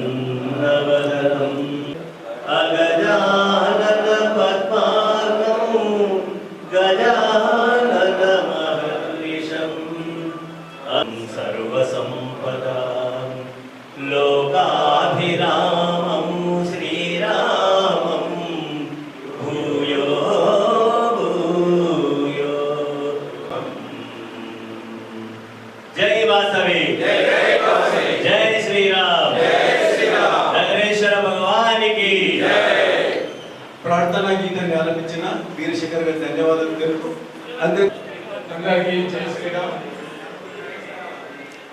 ప్రసన్నవదనం అగజానన పద్మార్గం గజానన మహర్నిశం సర్వసంపదాం లోకాభిరామం శ్రీరామం భూయో భూయో. జై వాసవి, జై శ్రీరామ్, నగరేశ్వర భగవానికి. ప్రార్థనా గీతాన్ని ఆలపించిన వీరశేఖర్ గారికి ధన్యవాదాలు తెలుపు. అందరికీ జై శ్రీరామ్.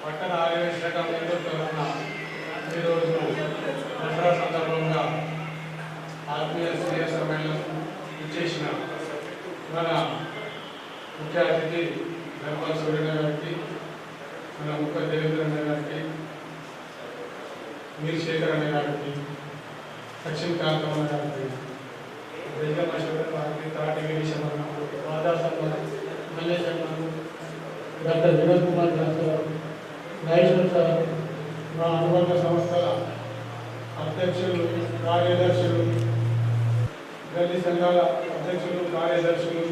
పట్టణ ఆరోగ్య శాఖ నేతృత్వంలో ఈరోజు దసరా సందర్భంగా ఆత్మీయ స్నేహ సమ్మేళనం ఇచ్చేసిన మన ముఖ్య అతిథి ధర్మాల సూర్య గారికి, మన ముఖ్య దేవేంద్ర అన్న గారికి, వీరశేఖర్ అన్న గారికి, లక్ష్మీకాంతం అన్న గారికి, రేజమేశ్వర గారికి, తాటి గిరీశం అన్న, ఆదాసన్న, మల్లేశ్ అన్న, డాక్టర్ వినోద్ కుమార్ దాస్ గారు, నాగేశ్వర్ సార్, మా అనుబంధ సంస్థల అధ్యక్షులు, కార్యదర్శులు, గల్లీ సంఘాల అధ్యక్షులు, కార్యదర్శులు,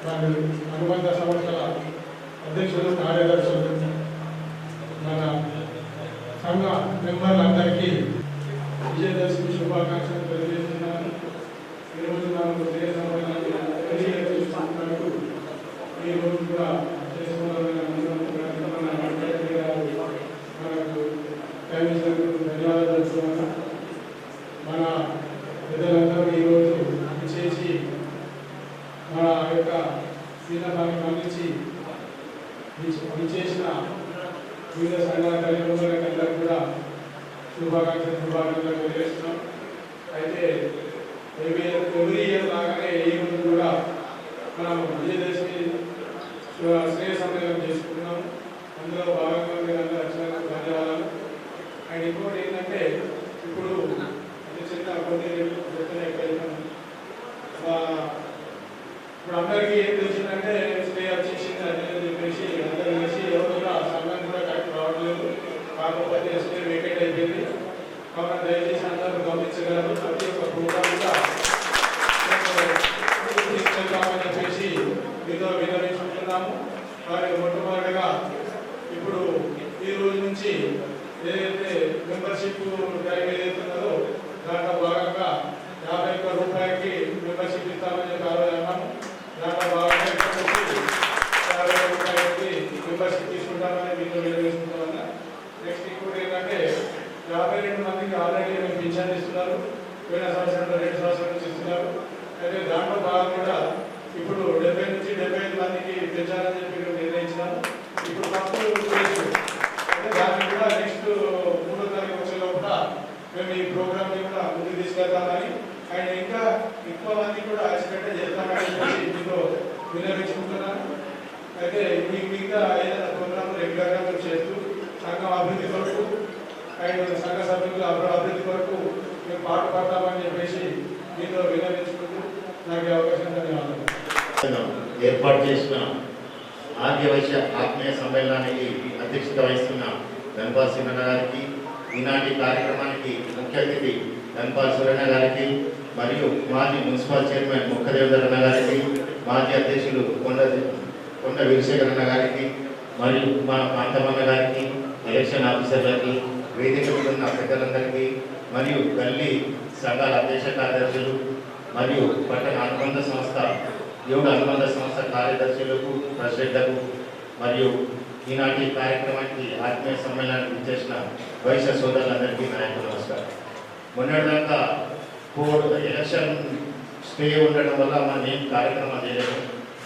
మరియు అనుబంధ సంస్థల అధ్యక్షులు, కార్యదర్శులు, మన సంఘ మెంబర్లందరికీ విజయదశమి శుభాకాంక్షలు తెలియజేస్తున్నాను. ఈరోజు నాకు తెలియజేస్తున్నట్టు ఈరోజు కూడా ధన్యవాదాలు. మన పెద్దలందరూ ఈరోజు చేసి మన యొక్క సీనాన్ని గమనించి చేసిన వివిధ సంఘాల కార్యక్రమాలందరూ కూడా శుభాకాంక్షలు తెలియజేస్తున్నాం. అయితే ఎవ్రీ ఇయర్ లాగానే ఈ రోజు కూడా మనం విజయదశమి స్నేహ సమ్మేళనం చేసుకుంటున్నాము. అందులో భాగంగా మీరు అందరూ వచ్చినందుకు ధన్యవాదాలు. అండ్ ఇంకోటి ఏంటంటే, ఇప్పుడు చిన్న కొన్ని ఇప్పుడు అందరికీ ఏం తెలిసిందంటే స్టే వచ్చేసింది అని చెప్పేసి అందరూ కలిసి ఎవరు కూడా సంఘం కూడా కరెక్ట్ రావట్లేదు. కాకపోతే స్టే వేకెట్ అయిపోయింది. కాబట్టి దయచేసి అందరూ గమనించగలరు. ప్రతి ఒక్క ప్రోగ్రామ్ కూడా తీసుకెళ్తామని చెప్పేసి మీతో వినవించుకుంటున్నాము. వారి మొట్టమొదటిగా ఇప్పుడు ఈ రోజు నుంచి ఏదైతే మెంబర్షిప్ టైం ఏదైతున్నదో దాంట్లో భాగంగా 51 రూపాయలకి మెంబర్షిప్ ఇస్తామని చెప్పి అన్నాము. దాంట్లో భాగంగా 50 రూపాయలకి మెంబర్షిప్ తీసుకుంటామని మీతో వినియోగిస్తున్నామన్నా. నెక్స్ట్ ఇంకోటి ఏంటంటే 52 మందికి ఆల్రెడీ మేము పింఛన్ ఇస్తున్నారు. పోయిన సంవత్సరంలో 2 సంవత్సరాల నుంచి ఇస్తున్నారు. అయితే దాంట్లో భాగంగా ఇప్పుడు 70 నుంచి 75 మందికి పెంచాలని చెప్పి మేము నిర్ణయించినాము. ఇప్పుడు ఫస్ట్ దాన్ని కూడా నెక్స్ట్ 3వ తారీఖు వచ్చే లోపల మేము ఈ ప్రోగ్రామ్ని కూడా ముందుకు తీసుకెళ్తామని అండ్ ఇంకా ఎక్కువ మంది కూడా యాక్సిడెంట్ చేస్తామని చెప్పి మీతో వినియోగించుకుంటున్నాను. అయితే ఇంకా ఏదైనా ప్రోగ్రామ్ రెగ్యులర్గా మేము చేస్తూ సంఘం అభివృద్ధి కొరకు అండ్ సంఘ సభ్యుల అభివృద్ధి కొరకు మేము పాటుపడతామని చెప్పేసి మీతో వినియోగించుకుంటూ నాకు అవకాశం ధన్యవాదాలు. ఏర్పాటు చేసిన ఆర్య వైశ్య ఆత్మీయ సమ్మేళనానికి అధ్యక్షత వహిస్తున్న ధన్పాల్ సింగన్న గారికి, ఈనాటి కార్యక్రమానికి ముఖ్య అతిథి ధన్పాల్ సురన్న గారికి, మరియు మాజీ మున్సిపల్ చైర్మన్ ముఖదేవేంద్ర అన్న గారికి, మాజీ అధ్యక్షులు కొండ వీరశేఖర్ అన్న గారికి, మరియు మా కాంతమన్న గారికి, ఎలక్షన్ ఆఫీసర్లకి, వేదిక మీద ఉన్న పెద్దలందరికీ, మరియు గల్లీ సంఘాల అధ్యక్ష కార్యదర్శులు మరియు పట్టణ అనుబంధ సంస్థ యోగ అనుబంధ సంస్థ కార్యదర్శులకు, ప్రెసిడెంట్లకు, మరియు ఈనాటి కార్యక్రమానికి ఆత్మీయ సమ్మేళనానికి ఇచ్చేసిన వైశ్య సోదరులందరికీ నాయకులు నమస్కారం. మొన్నటిదాకా ఎలక్షన్ స్టే ఉండడం వల్ల మనం ఏం కార్యక్రమం చేయలేము.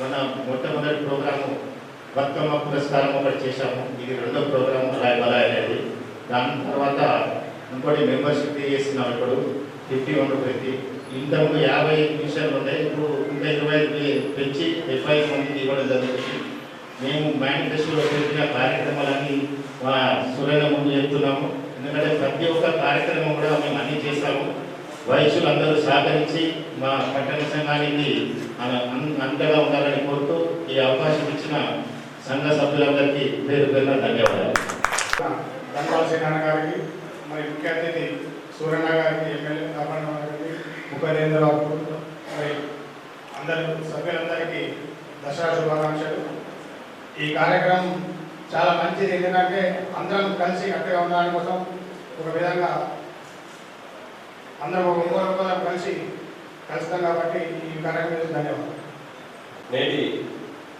మన మొట్టమొదటి ప్రోగ్రాము బతుకమ్మ పురస్కారం ఒకటి చేశాము. ఇది 2వ ప్రోగ్రాము బలాయ్ అనేది. దాని తర్వాత ఇంకోటి మెంబర్షిప్ చేస్తున్నాం. ఇప్పుడు 51 రూపాయలకి. ఇంతకుముందు 50 నిమిషాలు ఉన్నాయి. ఇప్పుడు ఇంకా 25 పెంచి 75 మందికి ఇవ్వడం జరుగుతుంది. మేము మేనిఫెస్టోలో పెట్టిన కార్యక్రమాలన్నీ మా సురైన ముందు చెప్తున్నాము. ఎందుకంటే ప్రతి ఒక్క కార్యక్రమం కూడా మేము అన్నీ చేస్తాము. వైశ్యులందరూ సహకరించి మా పట్టణ సంఘానికి అంతగా ఉండాలని కోరుతూ ఈ అవకాశం ఇచ్చిన సంఘ సభ్యులందరికీ పేరు పేరున ధన్యవాదాలు. ధన్పాల్ సింగన్న గారికి, మరి ముఖ్య అతిథి సూరన్న గారికి, ఎమ్మెల్యే కాపాడ గారికి, ఉపేంద్ర మరి అందరూ సభ్యులందరికీ దసరా శుభాకాంక్షలు. ఈ కార్యక్రమం చాలా మంచిది, ఎందుకంటే అందరం కలిసి గట్టిగా ఉండడానికి కోసం ఒక విధంగా అందరం ఒకరికొకరు కలిసి కలుస్తాం కాబట్టి ఈ కార్యక్రమం ధన్యవాదాలు. నేటి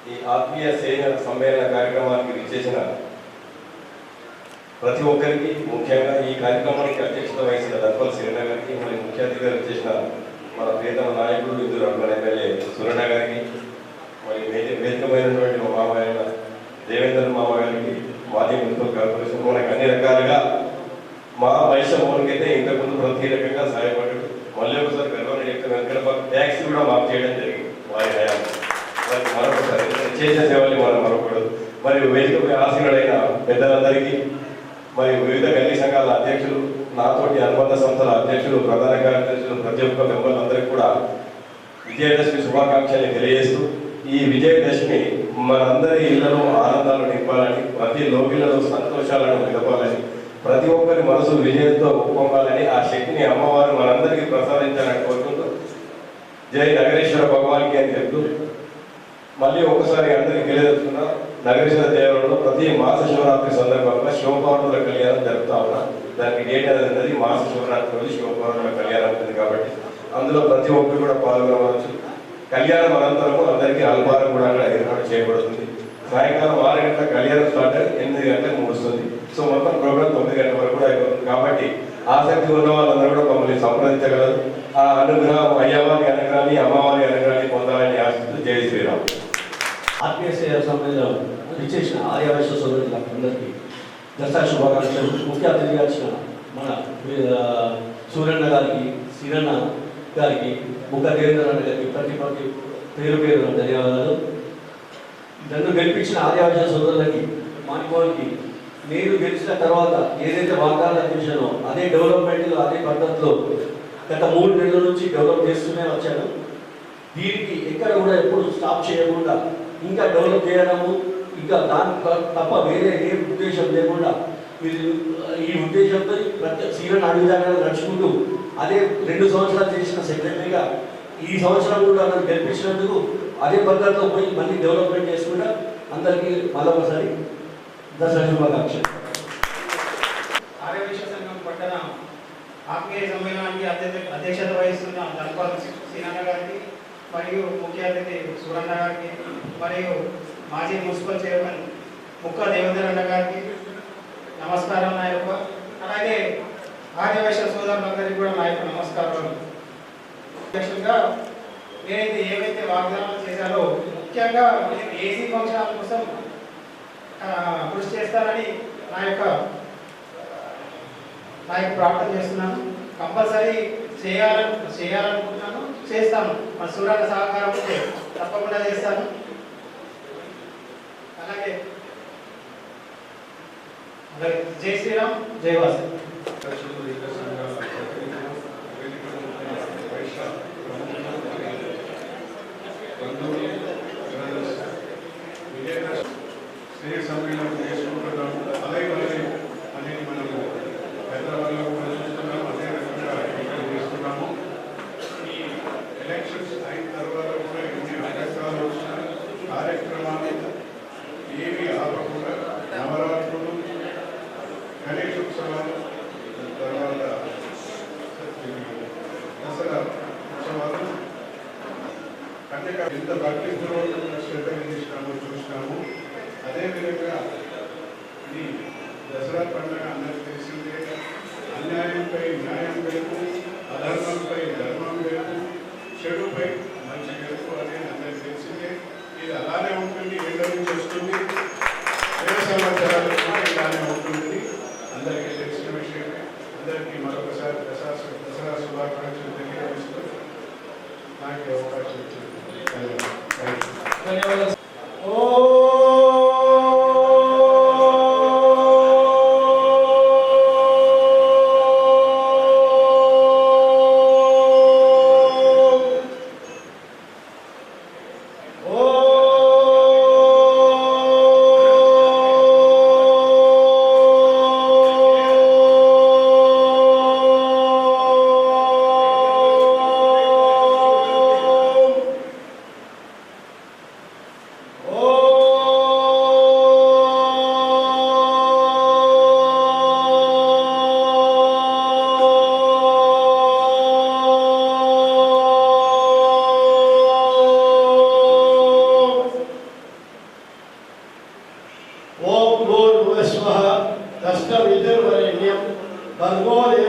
ఈ ఆత్మీయ సేన సమ్మేళన కార్యక్రమానికి విచ్చేసిన ప్రతి ఒక్కరికి, ముఖ్యంగా ఈ కార్యక్రమానికి అధ్యక్షత వహించిన దర్పల్ సిరణ గారికి, మరి ముఖ్య అతిథిగా విచ్చేసిన మన ప్రియతమ నాయకుడు ఇద్దరు అర్బన్ ఎమ్మెల్యే సురణ గారికి, మరి వేదికమైనటువంటి మా మామయ్య దేవేంద్ర మామ గారికి, మాజీ మున్సిపల్ కార్పొరేషన్ మనకు అన్ని రకాలుగా మా వైశ్య మౌనికైతే ఇంతకుముందు ప్రతి రకంగా సహాయపడ్డాడు. మళ్ళీ ఒకసారి గర్వాన్ని చెప్తాను, ఎందుకంటే ట్యాక్స్ కూడా మాఫ్ చేయడం జరిగింది వారి హయాం. వారికి మరొకసారి చేసే సేవల్ని మనం మరొకూడదు. మరియు వేదికపై ఆసీనుడైన పెద్దలందరికీ, మరియు వివిధ గల్లీ సంఘాల అధ్యక్షులు, నాతోటి అనుబంధ సంస్థల అధ్యక్షులు, ప్రధాన కార్యదర్శులు, ప్రతి ఒక్క మెంబర్లందరికీ కూడా విజయదశమి శుభాకాంక్షల్ని తెలియజేస్తూ, ఈ విజయదశమి మనందరి ఇళ్లలో ఆనందాలు నింపాలని, ప్రతి లోకిలలో సంతోషాలను నిలపాలని, ప్రతి ఒక్కరి మనసు విజయంతో ఉప్పొంగాలని, ఆ శక్తిని అమ్మవారు మనందరికీ ప్రసాదించాలని కోరుకుంటూ జై నగరేశ్వర భగవానికి అని చెప్తూ, మళ్ళీ ఒకసారి అందరికీ తెలియజేస్తున్నా, నగరేశ్వర దేవాలయంలో ప్రతి మాస శివరాత్రి సందర్భంగా శివపార్వతుల కళ్యాణం జరుపుతా ఉన్నా. దానికి డేట్ అనేది మాస శివరాత్రి రోజు శివపార్వతుల కళ్యాణం ఉంటుంది కాబట్టి అందులో ప్రతి ఒక్కరు కూడా పాల్గొనవచ్చు. కళ్యాణం అనంతరము అందరికీ అల్పారం కూడా అక్కడ ఏర్పాటు చేయబడుతుంది. సాయంకాలం 6 గంటల కళ్యాణం స్టార్ట్ అయ్యి 8 గంటలకు ముగుస్తుంది. సో మొత్తం ప్రోగ్రామ్ 9 గంటల వరకు కూడా అయిపోతుంది. కాబట్టి ఆసక్తి ఉన్న వాళ్ళందరూ కూడా మమ్మల్ని సంప్రదించగలరు. ఆ అనుగ్రహం, అయ్యవారి అనుగ్రహాన్ని, అమ్మవారి అనుగ్రహాన్ని పొందాలని ఆశిస్తూ జై శ్రీరామ్. ఆత్మీయ సేవ సమ్మేళనం ఇచ్చేసిన ఆర్యవైశ్య సోదరులందరికీ దసరా శుభాకాంక్షలు. ముఖ్య అతిథిగా వచ్చిన మన సూరన్న గారికి, శ్రీరన్న గారికి, ముఖ దేవేంద్ర గారికి, ప్రతి పేరు పేరు ధన్యవాదాలు. నన్ను గెలిపించిన ఆర్యవైశ్య సోదరులకి, మానిపోనికి, నేను గెలిచిన తర్వాత ఏదైతే వాగ్దానాలు చేశానో అదే డెవలప్మెంట్లో, అదే పద్ధతిలో గత 3 నెలల నుంచి డెవలప్ చేస్తూనే వచ్చాను. దీనికి ఎక్కడ కూడా ఎప్పుడు స్టాప్ చేయకుండా ఇంకా డెవలప్ చేయడము, ఇంకా దాని తప్ప వేరే ఏ ఉద్దేశం లేకుండా మీరు ఈ ఉద్దేశంతో ప్రతి సీరన్ అడుగుదాగా నడుచుకుంటూ అదే 2 సంవత్సరాలు చేసిన సెక్రటరీగా ఈ సంవత్సరం కూడా నన్ను గెలిపించినందుకు అదే పద్ధతిలో పోయి మళ్ళీ డెవలప్మెంట్ చేసుకుంటా అందరికీ మరొకసారి దసరా శుభాకాంక్షలు. ఆర్యవైశ్య సంఘం పట్టణ ఆత్మీయ సమ్మేళనానికి అధ్యక్షత వహిస్తున్న దర్పల్ సీనన్న గారికి, మరియు ముఖ్య అతిథి సూరన్న గారికి, మరియు మాజీ మున్సిపల్ చైర్మన్ ముక్క దేవేంద్ర గారికి నమస్కారం నా యొక్క. అలాగే ఆర్యవైశ్య సోదరులందరికీ కూడా నా యొక్క నమస్కారాలు. అధ్యక్షులుగా నేనైతే ఏవైతే వాగ్దానాలు చేశానో ముఖ్యంగా ఏసీ ఫంక్షన్ కోసం కృషి చేస్తానని నా యొక్క ప్రార్థన చేస్తున్నాను. కంపల్సరీ చేయాలనుకుంటున్నాను, చేస్తాను. మన సూరన్న సహకారం ఉంటే తప్పకుండా చేస్తాను. అలాగే జై శ్రీరామ్, జై వాసు. స్నేహ సమ్మేళనం చేసుకుంటున్నాము. అలాగే అనేది మనము హైదరాబాద్లో కూడా చూస్తున్నాము, అదే రకంగా ఇక్కడ చేస్తున్నాము. ఈ ఎలక్షన్స్ అయిన తర్వాత కూడా ఎన్ని ఆటంకాలు వచ్చినా కార్యక్రమాలు ఏవి ఆపకుండా నవరాత్రులు, గణేష్ ఉత్సవాలు, తర్వాత దసరా ఉత్సవాలు కన్యక ఎంత భక్తిపూర్వకంగా శ్రద్ధ వహించినామో చూసినాము. అదేవిధంగా ఇది దసరా పండుగ అందరికీ తెలిసిందే. అన్యాయంపై న్యాయం వైపు, అధర్మంపై ధర్మం వైపు, చెడుపై మంచి వైపు అనేది అందరికీ తెలిసిందే. ఇది అలానే ఉంటుంది, ఏళ్ళ నుంచి వస్తుంది, 2 సంవత్సరాలు కూడా ఇలానే ఉంటుంది. అందరికీ తెలిసిన విషయమే. అందరికీ మరొకసారి దసరా శుభాకాంక్షలు తెలియజేస్తూ నాకు అవకాశం ఇచ్చింది. ధన్యవాదాలు.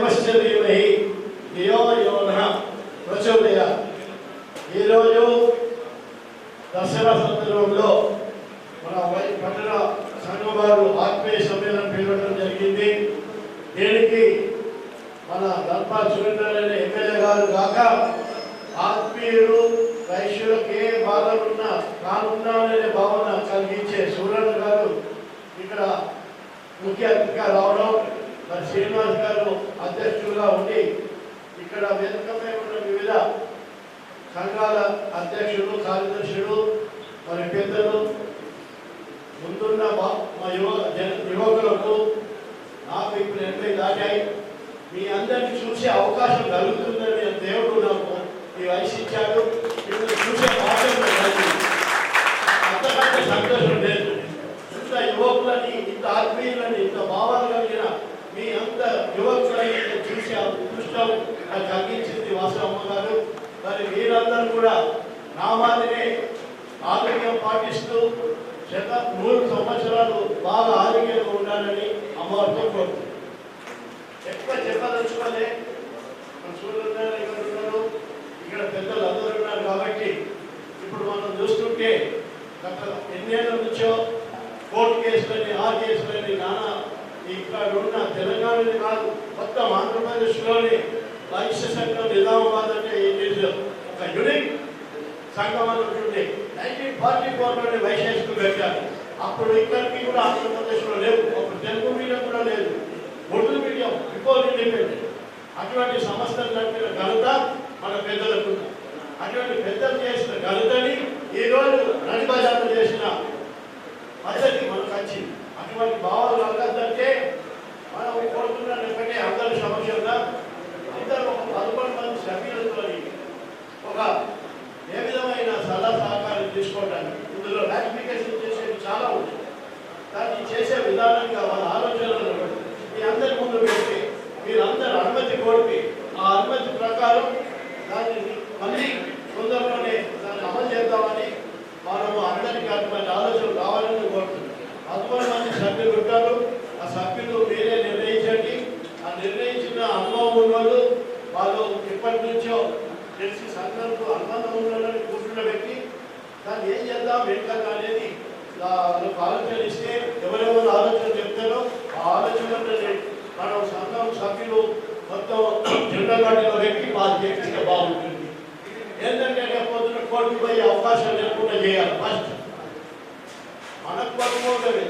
దేవస్య ధీమహి ధియో యో నః ప్రచోదయాత్. ఈరోజు దసరా సందర్భంలో మన పట్టణ సంఘం వారు ఆత్మీయ సమ్మేళనం పిలవడం జరిగింది. దీనికి మన ధర్మాల్ సురేంద్రరెడ్డి ఎమ్మెల్యే గారు కాక ఆత్మీయులు వైశ్యులకు ఏ బాధలున్నా కానున్నామనే భావన కలిగించే సూరన్న గారు ఇక్కడ ముఖ్య అతిథిగా రావడం, మరి శ్రీనివాస్ గారు అధ్యక్షులుగా ఉండి ఇక్కడ వేదికపై ఉన్న వివిధ సంఘాల అధ్యక్షులు, కార్యదర్శులు, మరి పెద్దలు, ముందున్న మా యువకులకు నాకు ఇప్పుడు 80 దాటాయి. మీ అందరినీ చూసే అవకాశం కలుగుతుందని దేవుడు నాకు ఈ వయసు ఇచ్చాడు. ఇప్పుడు చూసే భాగ్యం అంతకంటే సంతోషం లేదు. ఇంత యువకులని, ఇంత ఆత్మీయులని, ఇంత భావాలు కలిగిన మీ అంత యువకులని చూసే అదృష్టం నాకు కలిగించింది వాసవమ్మ గారు. మరి మీరందరూ కూడా నా మాదిరే ఆరోగ్యం పాటిస్తూ 100 సంవత్సరాలు బాగా ఆరోగ్యంగా ఉండాలని అమ్మవారితో కోరుతున్నాను. ఎక్కువ చెప్పదలుచుకోలే. మన సూర్యులు ఇక్కడ ఉన్నారు, ఇక్కడ పెద్దలు అందరూ ఉన్నారు కాబట్టి ఇప్పుడు మనం చూస్తుంటే గత ఎన్నేళ్ళ నుంచో కోర్టు కేసులని, ఆ కేసులని నానా ఇక్కడ ఉన్న తెలంగాణలో కాదు మొత్తం ఆంధ్రప్రదేశ్లోని వైశ్య సంఘం నిజామాబాద్ అంటే ఒక యూనిక్ సంఘం అనుకుంటుంది. 1944లోనే వైశ్యస్కు పెట్టారు. అప్పుడు ఇక్కడికి కూడా ఆంధ్రప్రదేశ్లో లేవు. అప్పుడు తెలుగు మీడియం కూడా లేదు, ఉర్దూ మీడియం బిఫోర్ ఇండిపెండెంట్. అటువంటి సంస్థలు నడిపిన ఘనత మన పెద్దలకు. అటువంటి పెద్దలు చేసిన ఘనతని ఈరోజు నడిబజార్లు చేసిన పద్ధతి మనకు వచ్చింది. అటువంటి భావాలు కలగద్దంటే మనం కోరుతున్నాను ఎందుకంటే అందరి సమక్షంగా అందరూ ఒక 11 మంది సభ్యులతో ఒక ఏ విధమైన సలహా సహకారం తీసుకోవడానికి ఇందులో రాటిఫికేషన్ చేసేది చాలా ఉంది. దాన్ని చేసే విధానంగా వాళ్ళ ఆలోచనలు మీ అందరి ముందు పెట్టి మీరందరూ అనుమతి కోరి ఆ అనుమతి ప్రకారం దాన్ని మళ్ళీ తొందరలోనే దాన్ని అమలు చేద్దామని మనము అందరికీ అటువంటి ఆలోచనలు కావాలని కోరుతున్నాం. 11 మంది సభ్యులు ఉంటారు. ఆ సభ్యులు మీరే నిర్ణయించండి. ఆ నిర్ణయించిన అనుభవం ఉన్నవాళ్ళు వాళ్ళు ఎప్పటి నుంచో తెలిసి సంఘంతో అనుబంధం ఉన్నదని కూర్చుండబెట్టి దాన్ని ఏం చేద్దాం ఏంటంటే అనేది వాళ్ళకు ఆలోచన ఇస్తే ఎవరెవరు ఆలోచన చెప్తారో ఆ ఆలోచనలు మనం సంఘం సభ్యులు మొత్తం జెండా గాడిలో పెట్టి వాళ్ళు చేస్తే బాగుంటుంది. ఏంటంటే రేపొద్దున కోర్టుకు పోయే అవకాశం లేకుండా చేయాలి. ఫస్ట్ మనకు పట్టుకోవడం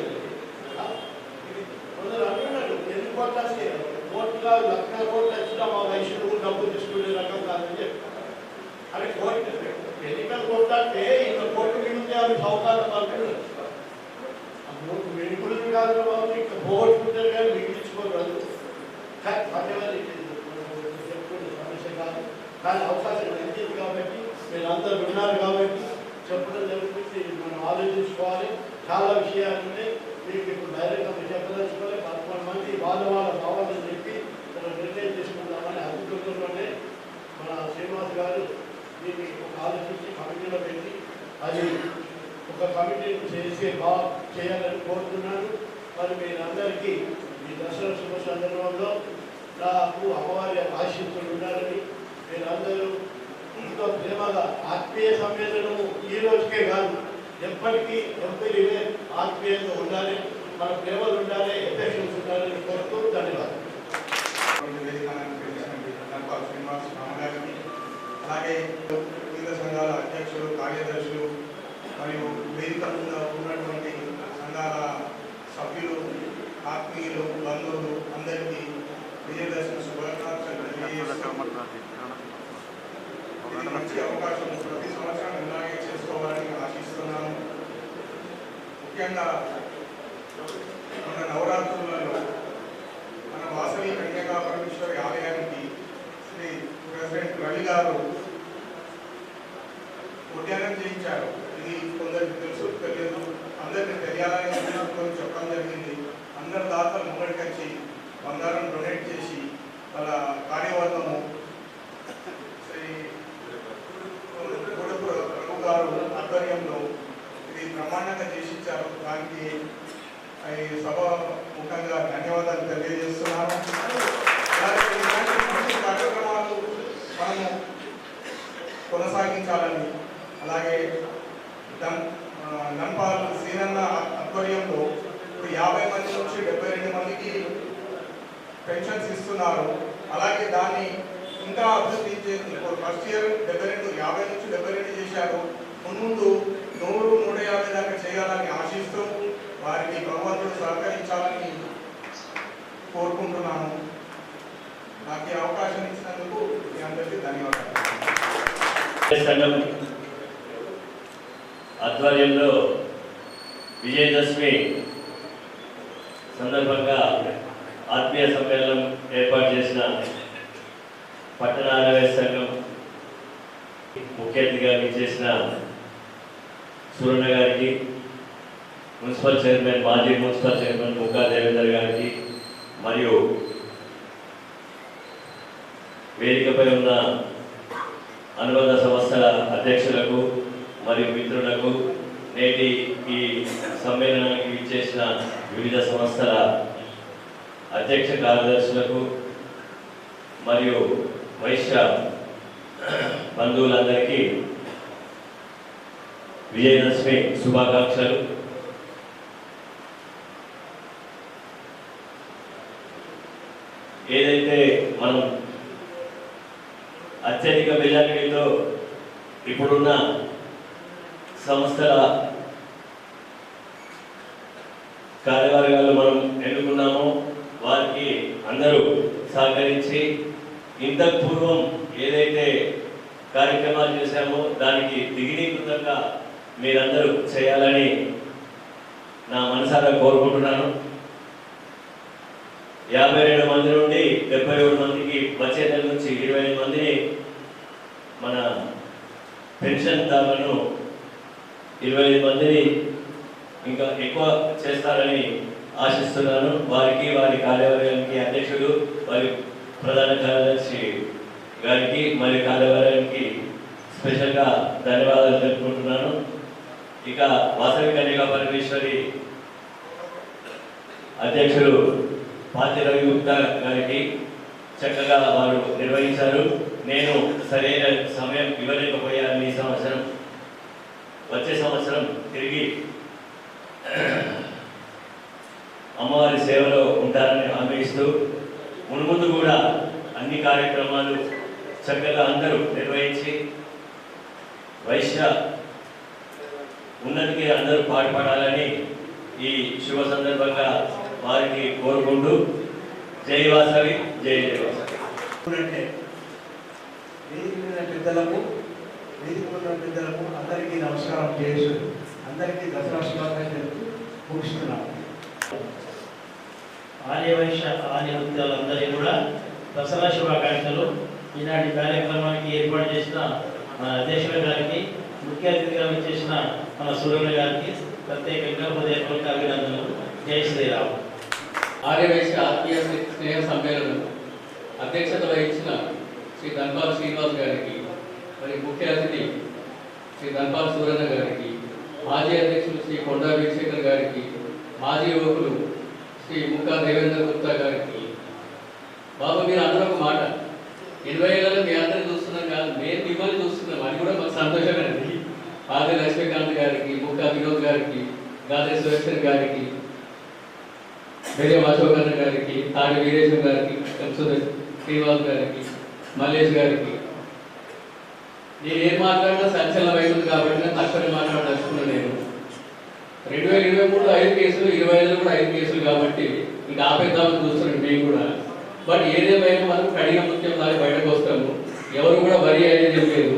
కొందరు అంటున్నారు ఎన్ని కోట్లు వస్తే కోట్ల లక్షల కోట్లు వచ్చినా మా వైశ్యులు డబ్బు తీసుకునే రకం కాదని చెప్పి అని కోర్టు ఎన్నికలు కోర్టు అంటే ఇంకా కోర్టు మిగిలితే అవి సౌకాలు పడుతుంది. వెనుకలు కాదు బాబు ఇంకా పోగొట్టుకుంటారు కానీ మిగిలించుకోరు. సమస్య కాదు కానీ అవకాశం వచ్చింది కాబట్టి మీరు అందరూ విన్నారు కాబట్టి చెప్పడం జరుగుతుంది. మనం ఆలోచించుకోవాలి. చాలా విషయాలు ఉన్నాయి. మీకు ఇప్పుడు డైరెక్ట్గా మీరు చెప్పదలుచుకోవాలి. 11 మంది వాళ్ళ భావాలను చెప్పి ఒక నిర్ణయం తీసుకుందామని అభివృద్ధిలోనే మన శ్రీనివాస్ గారు దీన్ని ఒక ఆలోచించి కమిటీలో పెట్టి అది ఒక కమిటీని చేయాలని కోరుతున్నాను. మరి మీరందరికీ ఈ దసరా శుభ సందర్భంలో నాకు అమ్మవారి ఆశీస్సులు ఉండాలని మీరందరూ ఎంతో ప్రేమగా ఆత్మీయ సమ్మేళనము ఈ రోజుకే కాదు ఎప్పటికీ ఎంపీలే ఆత్మీయంగా ఉండాలి. మన ప్రేమలు ఉండాలి, ఎఫెక్షన్స్ ఉండాలని కోరుతూ ధన్యవాదాలు. అలాగే వివిధ సంఘాల అధ్యక్షులు, కార్యదర్శులు మరియు వేదిక మీద ఉన్నటువంటి సంఘాల సభ్యులు, ఆత్మీయులు, బంధువులు అందరికీ విజయదశమి శుభాకాంక్షలు తెలియజేస్తూ ఇది మంచి అవకాశం ప్రతి సంవత్సరం ఇలాగే చేసుకోవాలని ఆశిస్తున్నాను. ముఖ్యంగా మన నవరాత్రులలో మన వాసవి కన్యకా పరమేశ్వరి ఆలయానికి శ్రీ ప్రెసిడెంట్ రవి గారు ఉద్యానం చేయించారు. ఇది కొందరికి తెలుసు తెలియదు, అందరికీ తెలియాలని ఉద్దేశంతో చెప్పడం జరిగింది. అందరు దాతలు ముంగడికి వచ్చి బంగారం డొనేట్ చేసి వాళ్ళ కార్యవర్గము శ్రీ రఘు గారు ఆధ్వర్యంలో ఇది బ్రహ్మాండంగా చేసి ఇచ్చారు. దానికి సభ ముఖంగా ధన్యవాదాలు తెలియజేస్తున్నాను. అలాగే చేస్తున్నారు. అలాగే దాన్ని ఇంకా అభివృద్ధి ఇప్పుడు ఫస్ట్ ఇయర్ 72 50 నుంచి 72 చేశారు. ముందు 100 150 దాకా చేయాలని ఆశిస్తూ వారికి భగవంతుడు సహకరించాలని కోరుకుంటున్నాను. నాకు ఈ అవకాశం ఇచ్చినందుకు మీ అందరికీ ధన్యవాదాలు. సంఘం ఆధ్వర్యంలో విజయదశమి సందర్భంగా ఆత్మీయ సమ్మేళనం ఏర్పాటు చేసిన పట్టణ ఆర్యవైశ్య సంఘం ముఖ్య అతిథిగా చేసిన సూరన్న గారికి, మున్సిపల్ చైర్మన్ మాజీ మున్సిపల్ చైర్మన్ ముక్కా దేవేందర్ గారికి, మరియు వేదికపై ఉన్న అనుబంధ సంస్థల అధ్యక్షులకు మరియు మిత్రులకు, నేటి ఈ సమ్మేళనానికి ఇచ్చేసిన వివిధ సంస్థల అధ్యక్ష కార్యదర్శులకు మరియు వైశ్య బంధువులందరికీ విజయదశమి శుభాకాంక్షలు. ఏదైతే మనం అత్యధిక మెజారిటీతో ఇప్పుడున్న సంస్థల కార్యవర్గాలు మనం ఎన్నుకున్నామో వారికి అందరూ సహకరించి ఇంతకు పూర్వం ఏదైతే కార్యక్రమాలు చేశామో దానికి దిగినీకృతంగా మీరందరూ చేయాలని నా మనసారా కోరుకుంటున్నాను. 52 మంది నుండి 77 మందికి వచ్చే నెల నుంచి 25 మందిని మన పెన్షన్ దారులను 25 మందిని ఇంకా ఎక్కువ చేస్తారని ఆశిస్తున్నాను. వారికి, వారి కార్యవర్గానికి, అధ్యక్షుడు, వారి ప్రధాన కార్యదర్శి గారికి మరియు కార్యవర్గానికి స్పెషల్గా ధన్యవాదాలు తెలుపుకుంటున్నాను. ఇక వాసవి కన్యకా పరమేశ్వరి అధ్యక్షుడు పాతి రవి గుప్తా గారికి చక్కగా వారు నిర్వహించారు. నేను సరైన సమయం ఇవ్వలేకపోయాను ఈ సంవత్సరం. వచ్చే సంవత్సరం తిరిగి అమ్మవారి సేవలో ఉంటారని హామీ ఇస్తూ మున్ముందు కూడా అన్ని కార్యక్రమాలు చక్కగా అందరూ నిర్వహించి వైశ్య ఉన్నతికి అందరూ పాటుపడాలని ఈ శుభ సందర్భంగా వారికి కోరుకుంటూ జై వాసవి, జై జై వాసవి. పెద్దలకు అందరికీ నమస్కారం చేసి అందరికీ దసరా శుభాకాంక్షలు ముగిస్తున్నాను. ఆర్యవైశ్య ఆర్య వృత్తులందరికీ కూడా దసరా శుభాకాంక్షలు. ఈనాటి కార్యక్రమానికి ఏర్పాటు చేసిన మన అధ్యక్షుల గారికి, ముఖ్య అతిథిగా వచ్చేసిన మన సూరన్న గారికి ప్రత్యేకంగా హృదయపూర్వక అభినందనలు. జై శ్రీరామ్. ఆర్యవైశ్య ఆత్మీయ స్నేహ సమ్మేళనం అధ్యక్షత వహించిన శ్రీ ధన్పాల్ శ్రీనివాస్ గారికి, మరి ముఖ్య అతిథి శ్రీ ధన్పాల్ సూరన్న గారికి, మాజీ అధ్యక్షులు శ్రీ కొండా వీరశేఖర్ గారికి, మాజీ యువకులు శ్రీ ముక్కా దేవేంద్ర గుప్తా గారికి, బాబు మీరు అందరూ ఒక మాట, 80 ఏళ్ళలో మీ అందరినీ చూస్తున్నాం కాదు, మేము మిమ్మల్ని చూస్తున్నాం, అది కూడా మాకు సంతోషమేనండి. ఆది లక్ష్మీకాంత్ గారికి, ముక్కా వినోద్ గారికి, గాదే సురేశ్వర్ గారికి, వేరే అశోకన్న గారికి, తాడి వీరేశ్వర్ గారికి, శ్రీనివాస్ గారికి, మల్లేష్ గారికి, నేను ఏం మాట్లాడినా సంచలనం అవుతుంది కాబట్టి నేను తక్కువ మాట్లాడదలుచుకున్నాను. నేను 2023లో 5 కేసులు, 25లో కూడా 5 కేసులు కాబట్టి ఇంకా ఆపేద్దామని చూస్తున్నాను మేము కూడా. బట్ ఏదేమైనా మనం కడిగ ముత్యం దాని బయటకు వస్తాము. ఎవరు కూడా వరి అనేది లేదు.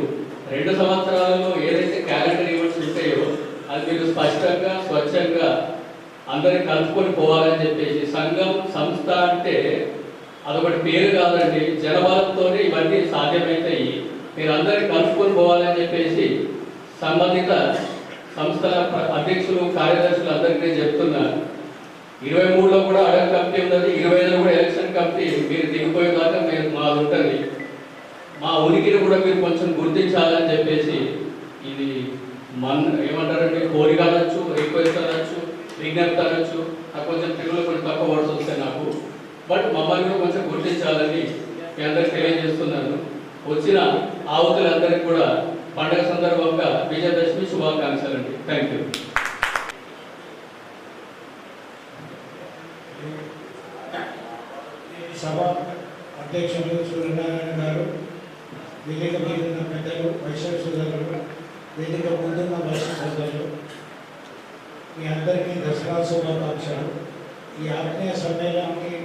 2 సంవత్సరాలలో ఏదైతే క్యాలెండర్ ఈవెంట్స్ ఉంటాయో అది మీరు స్పష్టంగా, స్వచ్ఛంగా అందరిని కలుపుకొని పోవాలని చెప్పేసి, సంఘం సంస్థ అంటే అదొకటి పేరు కాదండి, జనబలంతోనే ఇవన్నీ సాధ్యమవుతాయి. మీరు అందరినీ కలుపుకొని పోవాలని చెప్పేసి సంబంధిత సంస్థల అధ్యక్షులు, కార్యదర్శులు అందరికీ నేను చెప్తున్నాను. 23లో కూడా అడగ కమిటీ ఉన్నది, 25లో కూడా ఎలక్షన్ కమిటీ. మీరు దిగిపోయేదాకా మీరు మాది ఉంటుంది. మా ఉనికిని కూడా మీరు కొంచెం గుర్తించాలని చెప్పేసి, ఇది ఏమంటారంటే కోరిక అనొచ్చు, రిక్వెస్ట్ అనొచ్చు, విజ్ఞప్తి అనొచ్చు. నాకు కొంచెం తెలుగులో కొంచెం తక్కువ వర్డ్స్ వస్తాయి నాకు. బట్ మమ్మల్ని కూడా కొంచెం గుర్తించాలని మీ అందరికి తెలియజేస్తున్నాను. వచ్చిన ఆవుతులందరికీ కూడా పండుగ సందర్భంగా విజయదశమి శుభాకాంక్షలు అండి. Thank you. సభ అధ్యక్షులు సూర్యనారాయణ గారు, వేదిక మీద ఉన్న పెద్దలు, వైశ్య సోదరులు, వేదిక ముందున్న వైశ్య సోదరులు, మీ అందరికీ దసరా శుభాకాంక్షలు. ఈ ఆత్మీయ సమ్మేళనానికి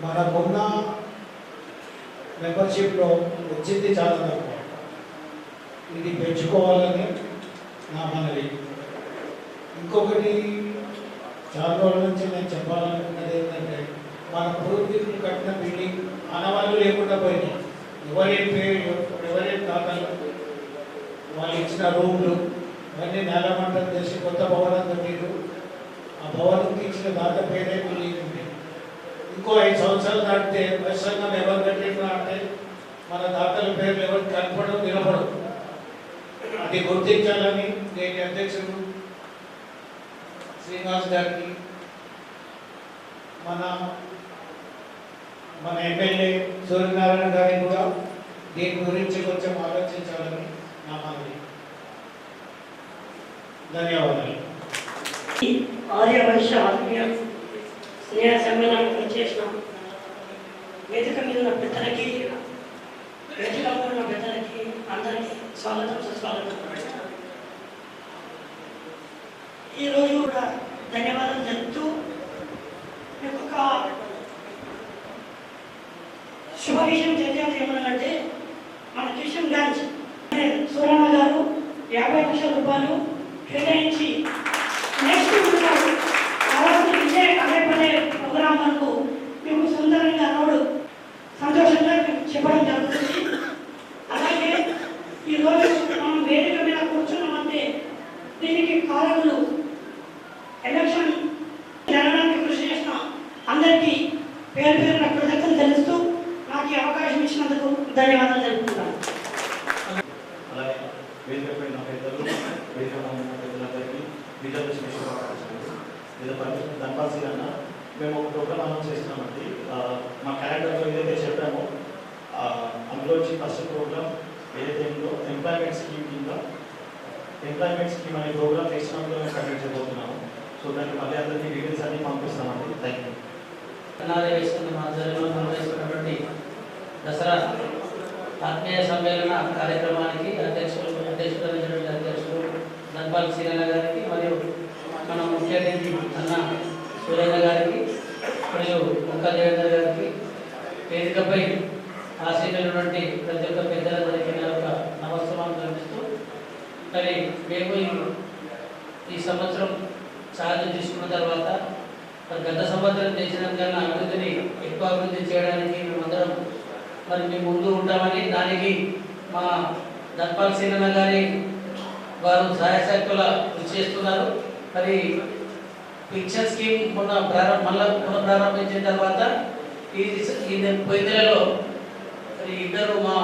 మనకున్న మెంబర్షిప్లో వచ్చింది చాలా తక్కువ. ఇది పెంచుకోవాలని నా మనవి. ఇంకొకటి చాలా రోజుల నుంచి నేను చెప్పాలనుకున్నది ఏంటంటే, మన పూర్వీకులు కట్టిన బిల్డింగ్ ఆనవాళ్ళు లేకుండా పోయినాయి. ఎవరేం తాతలు వాళ్ళు ఇచ్చిన రూమ్లు ఇవన్నీ నేలమంటలు చేసి కొత్త భవనం కట్టిరు. ఆ భవనంకి ఇచ్చిన దాత పేరే బిల్డింగ్ ఉంది. ఇంకో 5 సంవత్సరాలు దాటితే ప్రస్తుతం ఎవరు కట్టినా అంటే మన దాతల పేర్లు ఎవరు కనపడవు, నిలబడవు. అది గుర్తించాలని నేను అధ్యక్షుడు శ్రీనివాస్ గారికి, మన ఎమ్మెల్యే సూర్యనారాయణ గారికి కూడా దీని గురించి కొంచెం ఆలోచించాలని నా మనవి. ధన్యవాదాలు. ఆర్యవైశ్య ఆత్మీయ స్నేహ సమ్మేళనానికి చేసిన వేదిక మీద ఉన్న పెద్దలకి, వేదిక ఉన్న పెద్దలకి అందరికీ స్వాగతం, సుస్వాగతం. ఈరోజు కూడా ధన్యవాదాలు చెప్తూ మీకు ఒక శుభ విషయం తెలియాలి. ఏమనంటే మన కిషన్ గంజ్ సూరన్న గారు 50 లక్షల రూపాయలు కేటాయించి నెక్స్ట్ ఇదే అదే పదే ప్రోగ్రాం వరకు మీకు సుందరంగా రోడ్డు సంతోషంగా చెప్పడం జరుగుతుంది. అలాగే ఈరోజు మనం వేదిక మీద కూర్చున్నామంటే దీనికి కారణులు ఎలక్షన్ జరగడానికి కృషి చేసిన అందరికీ పేరు పేరున కృతజ్ఞతలు తెలుస్తూ నాకు ఈ అవకాశం ఇచ్చినందుకు ధన్యవాదాలు తెలుపుతున్నాను. అలాగే వేదికపై నా పెద్దలు, వేదిక ఉన్న పెద్దలందరికీ విజయదశమి శుభాకాంక్షలు. ధన్పాల్ అన్న, మేము ఒక ప్రోగ్రామ్ అనౌన్స్ చేస్తున్నామండి. మా క్యాలెండర్లో ఏదైతే చెప్పామో అందులో ఫస్ట్ ప్రోగ్రామ్ ఏదైతే ఉందో ఎంప్లాయ్మెంట్ స్కీమ్ కింద ఎంప్లాయ్మెంట్ స్కీమ్ అనే ప్రోగ్రామ్ నెక్స్ట్ మంత్లో మేము కండక్ట్ చేయబోతున్నాము. సో దానికి మళ్ళీ అందరికీ డీటెయిల్స్ అన్ని పంపిస్తామండి. Thank you. నిర్వహిస్తున్నటువంటి దసరా ఆత్మీయ సమ్మేళన కార్యక్రమానికి అధ్యక్షులు ధన్పాల్ సీనన్న గారికి మరియు మన ముఖ్య అతిథి అన్న సూర్యన్న గారికి మరియు ముక్కా దేవేందర్ గారికి, వేదికపై ఆశీనులైనటువంటి ప్రతి ఒక్క పెద్దలందరికీ నా యొక్క నమస్కారం కల్పిస్తూ, మరి మేము ఈ సంవత్సరం ఛార్జ్ తీసుకున్న తర్వాత గత సంవత్సరం చేసిన కన్నా అభివృద్ధిని ఎక్కువ అభివృద్ధి చేయడానికి మేమందరం మరి మేము ముందు ఉంటామని, దానికి మా ధన్పాల్ సీనన్న గారి వారు సహాయశక్తుల కృషి చేస్తున్నారు. మరి పింఛన్ స్కీమ్ మళ్ళీ పునఃప్రారంభించిన తర్వాత ఈ పోయిన నెలలో ఇద్దరు మా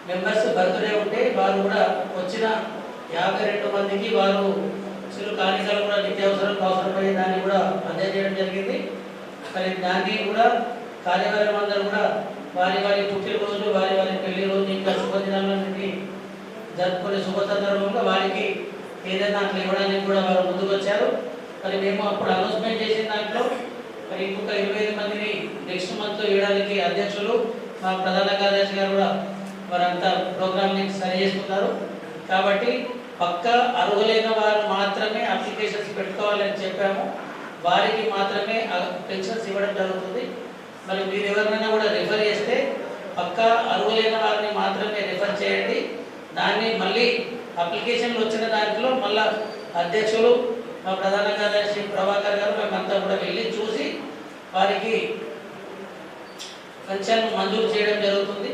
మెంబర్స్ బర్త్డే ఉంటే వారు కూడా వచ్చిన 52 మందికి వారు కానికలు కూడా నిత్యావసరాలకు అవసరమయ్యే దాన్ని కూడా అందజేయడం జరిగింది. మరి దాన్ని కూడా కార్యవర్గం అందరూ కూడా వారి వారి పుట్టినరోజు, వారి వారి పెళ్లి రోజు, ఇంకా శుభదినాలన్నింటినీ జరుపుకునే శుభ సందర్భంగా వారికి ఏదైనా అట్లా ఇవ్వడానికి కూడా వారు ముందుకు వచ్చారు. మరి మేము అప్పుడు అనౌన్స్మెంట్ చేసిన దాంట్లో మరి ఇంకొక 25 మందిని నెక్స్ట్ మంత్లో ఇవ్వడానికి అధ్యక్షులు మా ప్రధాన కార్యదర్శి గారు కూడా వారంతా ప్రోగ్రామ్ని సరి చేసుకున్నారు. కాబట్టి పక్క అర్హులైన వారు మాత్రమే అప్లికేషన్స్ పెట్టుకోవాలని చెప్పాము. వారికి మాత్రమే పెన్షన్స్ ఇవ్వడం జరుగుతుంది. మరి మీరు ఎవరినైనా కూడా రిఫర్ చేస్తే పక్క అర్హులైన వారిని మాత్రమే రిఫర్ చేయండి. దాన్ని మళ్ళీ అప్లికేషన్లు వచ్చిన దాంట్లో మళ్ళీ అధ్యక్షులు మా ప్రధాన కార్యదర్శి ప్రభాకర్ గారు మేమంతా కూడా వెళ్ళి చూసి వారికి పెన్షన్ మంజూరు చేయడం జరుగుతుంది.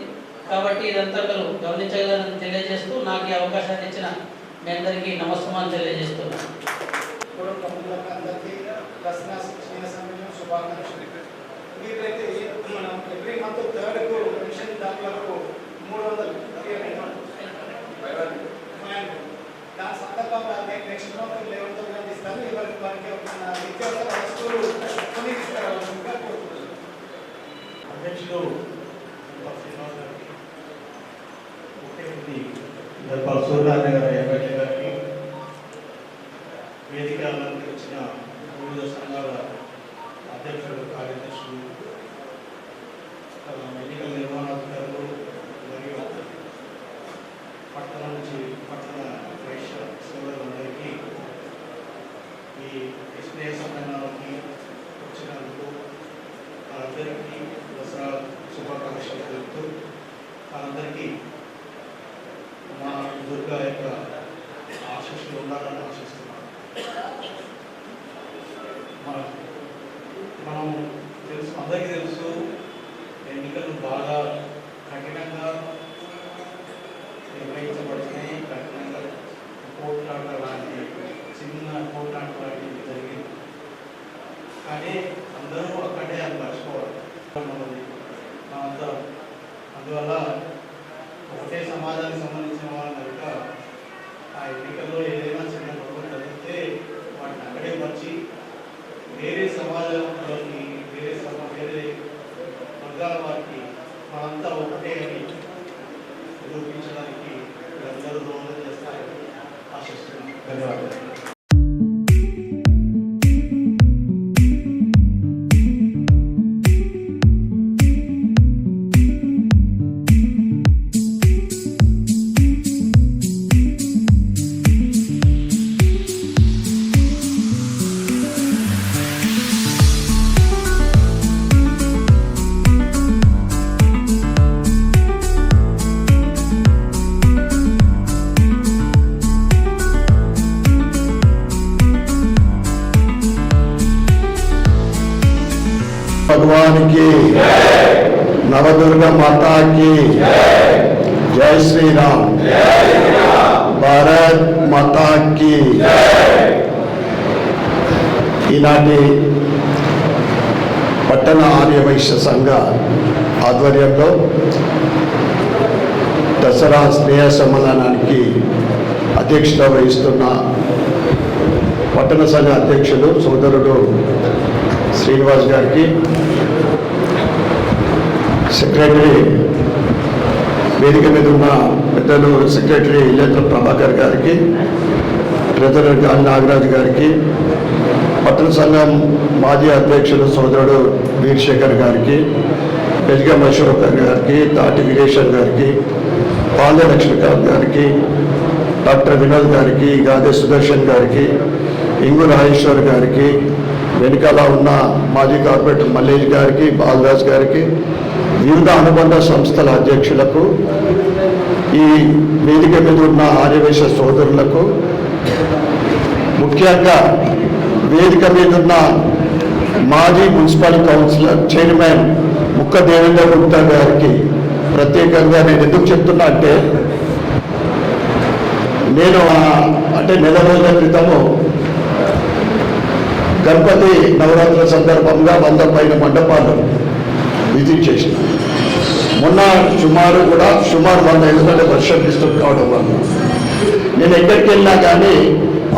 కాబట్టి ఇదంతా మీరు గమనించగలని తెలియజేస్తూ నాకు ఈ అవకాశాన్ని ఇచ్చిన మీ అందరికీ నమస్కారం తెలియజేస్తున్నాను. మీరైతే మనం ఎవ్రీ మంత్ 3rd పెన్షన్ దాఖలకు 300 దాని సందర్భంగా నేను నెక్స్ట్ మంత్ 11th ఇస్తాను. ఎవరికి వారికి నిత్యావసర వస్తువులు కొని తీసుకురావాల్సిందిగా కోరుతున్నాను. అధ్యక్షుడు ధన్పాల్ సూర్యనారాయణ గారు, ఎమ్మెల్యే గారికి, వేదిక వచ్చిన వివిధ సంఘాల అధ్యక్షులు, కార్యదర్శులు, అంతా. అందువల్ల ఒకటే సమాజానికి సంబంధించిన వాళ్ళు కనుక ఆ ఎన్నికల్లో ఏదైనా చిన్న గొడవలు జరిగితే వాటిని అక్కడే వచ్చి వేరే సమాజంలోకి వేరే వర్గాల వారికి మనంతా ఒకటే అని నిరూపించడానికి అందరూ దోహదం చేస్తారని ఆశిస్తున్నాను. ధన్యవాదాలు. भगवान की नवदुर्गा माता की जय श्री राम, भारत माता की ఈనాటి పట్టణ ఆర్యవైశ్య సంఘ ఆధ్వర్యంలో దసరా స్నేహ సమ్మేళనానికి అధ్యక్షత వహిస్తున్న పట్టణ సంఘ అధ్యక్షులు సోదరుడు శ్రీనివాస్ గారికి, సెక్రటరీ వేదిక మీద ఉన్న పెద్దలు సెక్రటరీ ఇల్లేంద్ర ప్రభాకర్ గారికి, ట్రెజరర్ గాలి నాగరాజు గారికి, పట్టణ సంఘం మాజీ అధ్యక్షులు సోదరుడు వీరశేఖర్ గారికి, బెల్గం అశోక్ గారికి, తాటి వీరేశ్వర్ గారికి, పాల్య లక్ష్మీకాంత్ గారికి, డాక్టర్ వినోద్ గారికి, గాదే సుదర్శన్ గారికి, ఇంగు రాజేశ్వర్ గారికి, వెనుకాల ఉన్న మాజీ కార్పొరేటర్ మల్లేష్ గారికి, బాలరాజ్ గారికి, వివిధ అనుబంధ సంస్థల అధ్యక్షులకు, ఈ వేదిక మీద ఉన్న ఆర్యవైశ్య సోదరులకు, ముఖ్యంగా వేదిక మీద ఉన్న మాజీ మున్సిపల్ కౌన్సిలర్ చైర్మన్ ముక్క దేవేంద్ర గుప్తా గారికి ప్రత్యేకంగా నేను ఎందుకు చెప్తున్నా అంటే, నేను అంటే నెల రోజుల క్రితము గణపతి నవరాత్రుల సందర్భంగా 100 పైన మండపాలు విజిట్ చేసిన. మొన్న సుమారు 100, ఎందుకంటే వర్షం డిస్టర్బ్ కావడం వల్ల నేను ఎక్కడికి వెళ్ళినా కానీ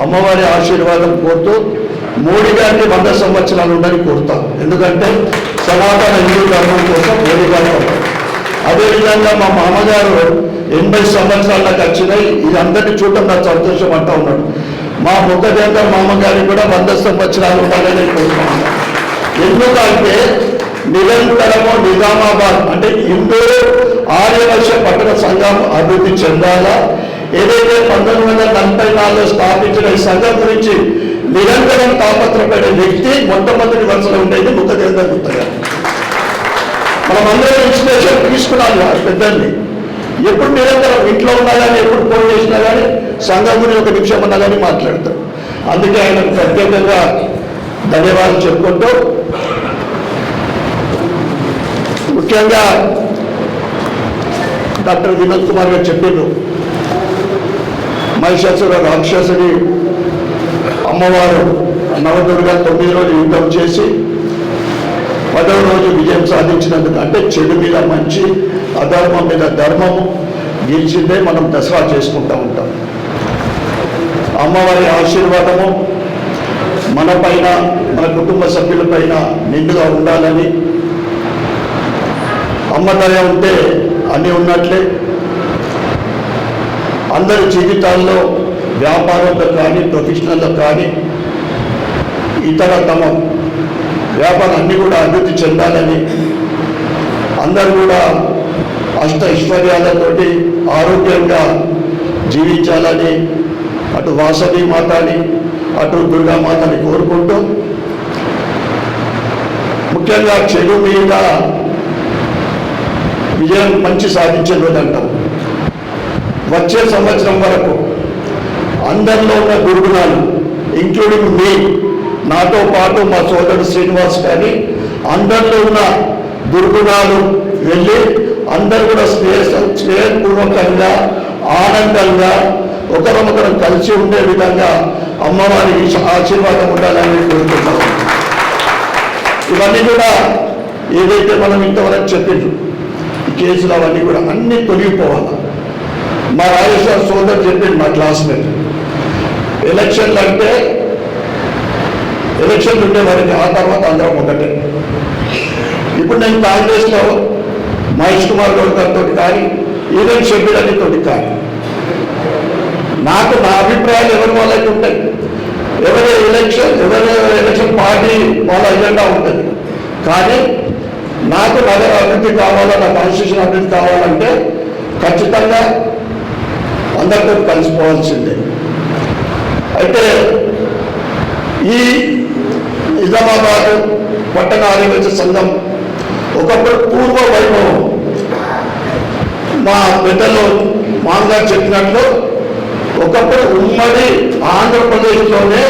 అమ్మవారి ఆశీర్వాదం కోరుతూ మోడీ గారిని 100 సంవత్సరాలు ఉండని కోరుతాం. ఎందుకంటే సనాతన హిందూ ధర్మం కోసం మోడీ గారు. అదేవిధంగా మా మామగారు 80 సంవత్సరాలకు వచ్చినాయి, ఇది అందరినీ చూడటం నాకు సంతోషం అంటూ ఉన్నాడు. మా ముఖదేంద్ర మామగారికి కూడా 100 సంవత్సరాలు ఉండాలని కోరుతున్నాను. ఎందుకంటే నిరంతరము నిజామాబాద్ అంటే హిందూ ఆర్యవైశ్య పట్టణ సంఘం అభివృద్ధి చెందాలా, ఏదైతే 1944లో స్థాపించిన ఈ సంఘం గురించి నిరంతరం తాపత్రపడే వ్యక్తి మొట్టమొదటి వరుసలో ఉండేది ముఖదేంద్ర గుప్తా గారు. మనమందరం ఇన్స్పిరేషన్ తీసుకున్నాను పెద్దల్ని. ఎప్పుడు నిరంతరం ఇంట్లో ఉన్నా కానీ, ఎప్పుడు ఫోన్ చేసినా కానీ సంఘం గురించి 1 నిమిషం ఉన్నా కానీ మాట్లాడతారు. అందుకే ఆయనకు ప్రత్యేకంగా ధన్యవాదాలు చెప్పుకుంటూ, ముఖ్యంగా డాక్టర్ వినోద్ కుమార్ గారు చెప్పిండ్రు, మహిషాసుర రాక్షసుని అమ్మవారు నవదుర్గ 9 రోజులు యుద్ధం చేసి 10వ రోజు విజయం సాధించినందుకు, అంటే చెడు మీద మంచి, అధర్మం మీద ధర్మము గెలిచిందే మనం దసరా చేసుకుంటూ ఉంటాం. అమ్మవారి ఆశీర్వాదము మన పైన, మన కుటుంబ సభ్యుల పైన నిండుగా ఉండాలని, అమ్మ దయ ఉంటే అన్నీ ఉన్నట్లే. అందరి జీవితాల్లో వ్యాపారంలో కానీ, ప్రొఫెషనల్లో కానీ, ఇతర తమ వ్యాపారం అన్నీ కూడా అభివృద్ధి చెందాలని, అందరూ కూడా అష్ట ఐశ్వర్యాలతోటి ఆరోగ్యంగా జీవించాలని అటు వాసవి మాతని అటు దుర్గామాతని కోరుకుంటూ, ముఖ్యంగా చెడు మీద విజయం మంచి సాధించే రోజు అంటాం. వచ్చే సంవత్సరం వరకు అందరిలో ఉన్న గురుగుణాలు ఇంక్లూడింగ్ మీ, నాతో పాటు మా సోదరుడు శ్రీనివాస్ కానీ అందరిలో ఉన్న దుర్గుణాలు వెళ్ళి అందరూ కూడా స్నేహపూర్వకంగా ఆనందంగా ఒకరొకరు కలిసి ఉండే విధంగా అమ్మవారి ఆశీర్వాదం ఉండాలని కోరుకుంటున్నాం. ఇవన్నీ కూడా ఏదైతే మనం ఇంతవరకు చెప్పిండ్రు ఈ కేసులు అవన్నీ కూడా అన్నీ తొలగిపోవాలి. మా రాజేశ్వర సోదరు చెప్పిండు మా క్లాస్మేట్, ఎలక్షన్లు అంటే ఎలక్షన్లు ఉండేవారికి ఆ తర్వాత అందరం ఒకటే. ఇప్పుడు నేను కాంగ్రెస్లో మహేష్ కుమార్ గౌడ్ గారితో కానీ ఈవెన్ షెడ్యూల్ అన్నితో కానీ నాకు నా అభిప్రాయాలు ఎవరి వాళ్ళకి ఉంటాయి. ఎవరి ఎలక్షన్ పార్టీ వాళ్ళ ఎజెండా ఉంటుంది. కానీ నాకు నగర అభివృద్ధి కావాలా, నా కాన్స్టిట్యూషన్ అభివృద్ధి కావాలంటే ఖచ్చితంగా అందరితో కలిసిపోవాల్సిందే. అయితే ఈ నిజామాబాద్ పట్టణ ఆర్యవైశ్య సంఘం ఒకప్పుడు పూర్వ వైభవం మా పెద్దలు మామగారు చెప్పినట్లు ఒకప్పుడు ఉమ్మడి ఆంధ్రప్రదేశ్లోనే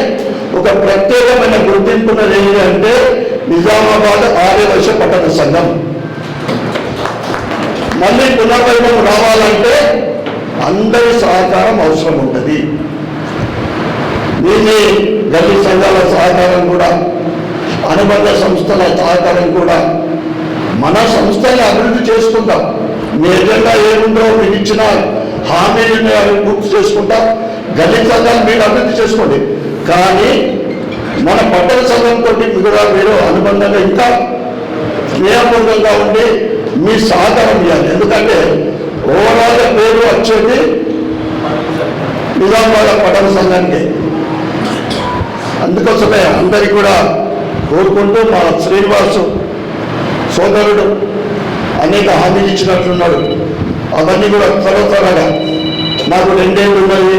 ఒక ప్రత్యేకమైన గుర్తింపున్నది ఏంటి అంటే నిజామాబాద్ ఆర్యవైశ్య పట్టణ సంఘం. మళ్ళీ పునర్వైభవం రావాలంటే అందరి సహకారం అవసరం ఉంటుంది. దీన్ని గల్లీ సంఘాల సహకారం కూడా, అనుబంధ సంస్థల సహకారం కూడా, మన సంస్థని అభివృద్ధి చేసుకుంటాం. మీ ఎజెండా ఏముందో మీకు ఇచ్చిన హామీని పూర్తి చేసుకుంటాం. గల్లీ సంఘాలు మీరు అభివృద్ధి చేసుకోండి. కానీ మన పట్టణ సంఘంతో మీరు అనుబంధంగా ఇంకా స్నేహపూర్వకంగా ఉండి మీ సహకారం ఇవ్వాలి. ఎందుకంటే ఓవరాల్ పేరు వచ్చేది నిజామాబాద్ పట్టణ సంఘానికి. అందుకోసమే అందరికీ కూడా కోరుకుంటూ మా శ్రీనివాసు సోదరుడు అనేక హామీలు ఇచ్చినట్లున్నాడు. అవన్నీ కూడా త్వరగా నాకు 2 ఏళ్ళు ఉన్నది,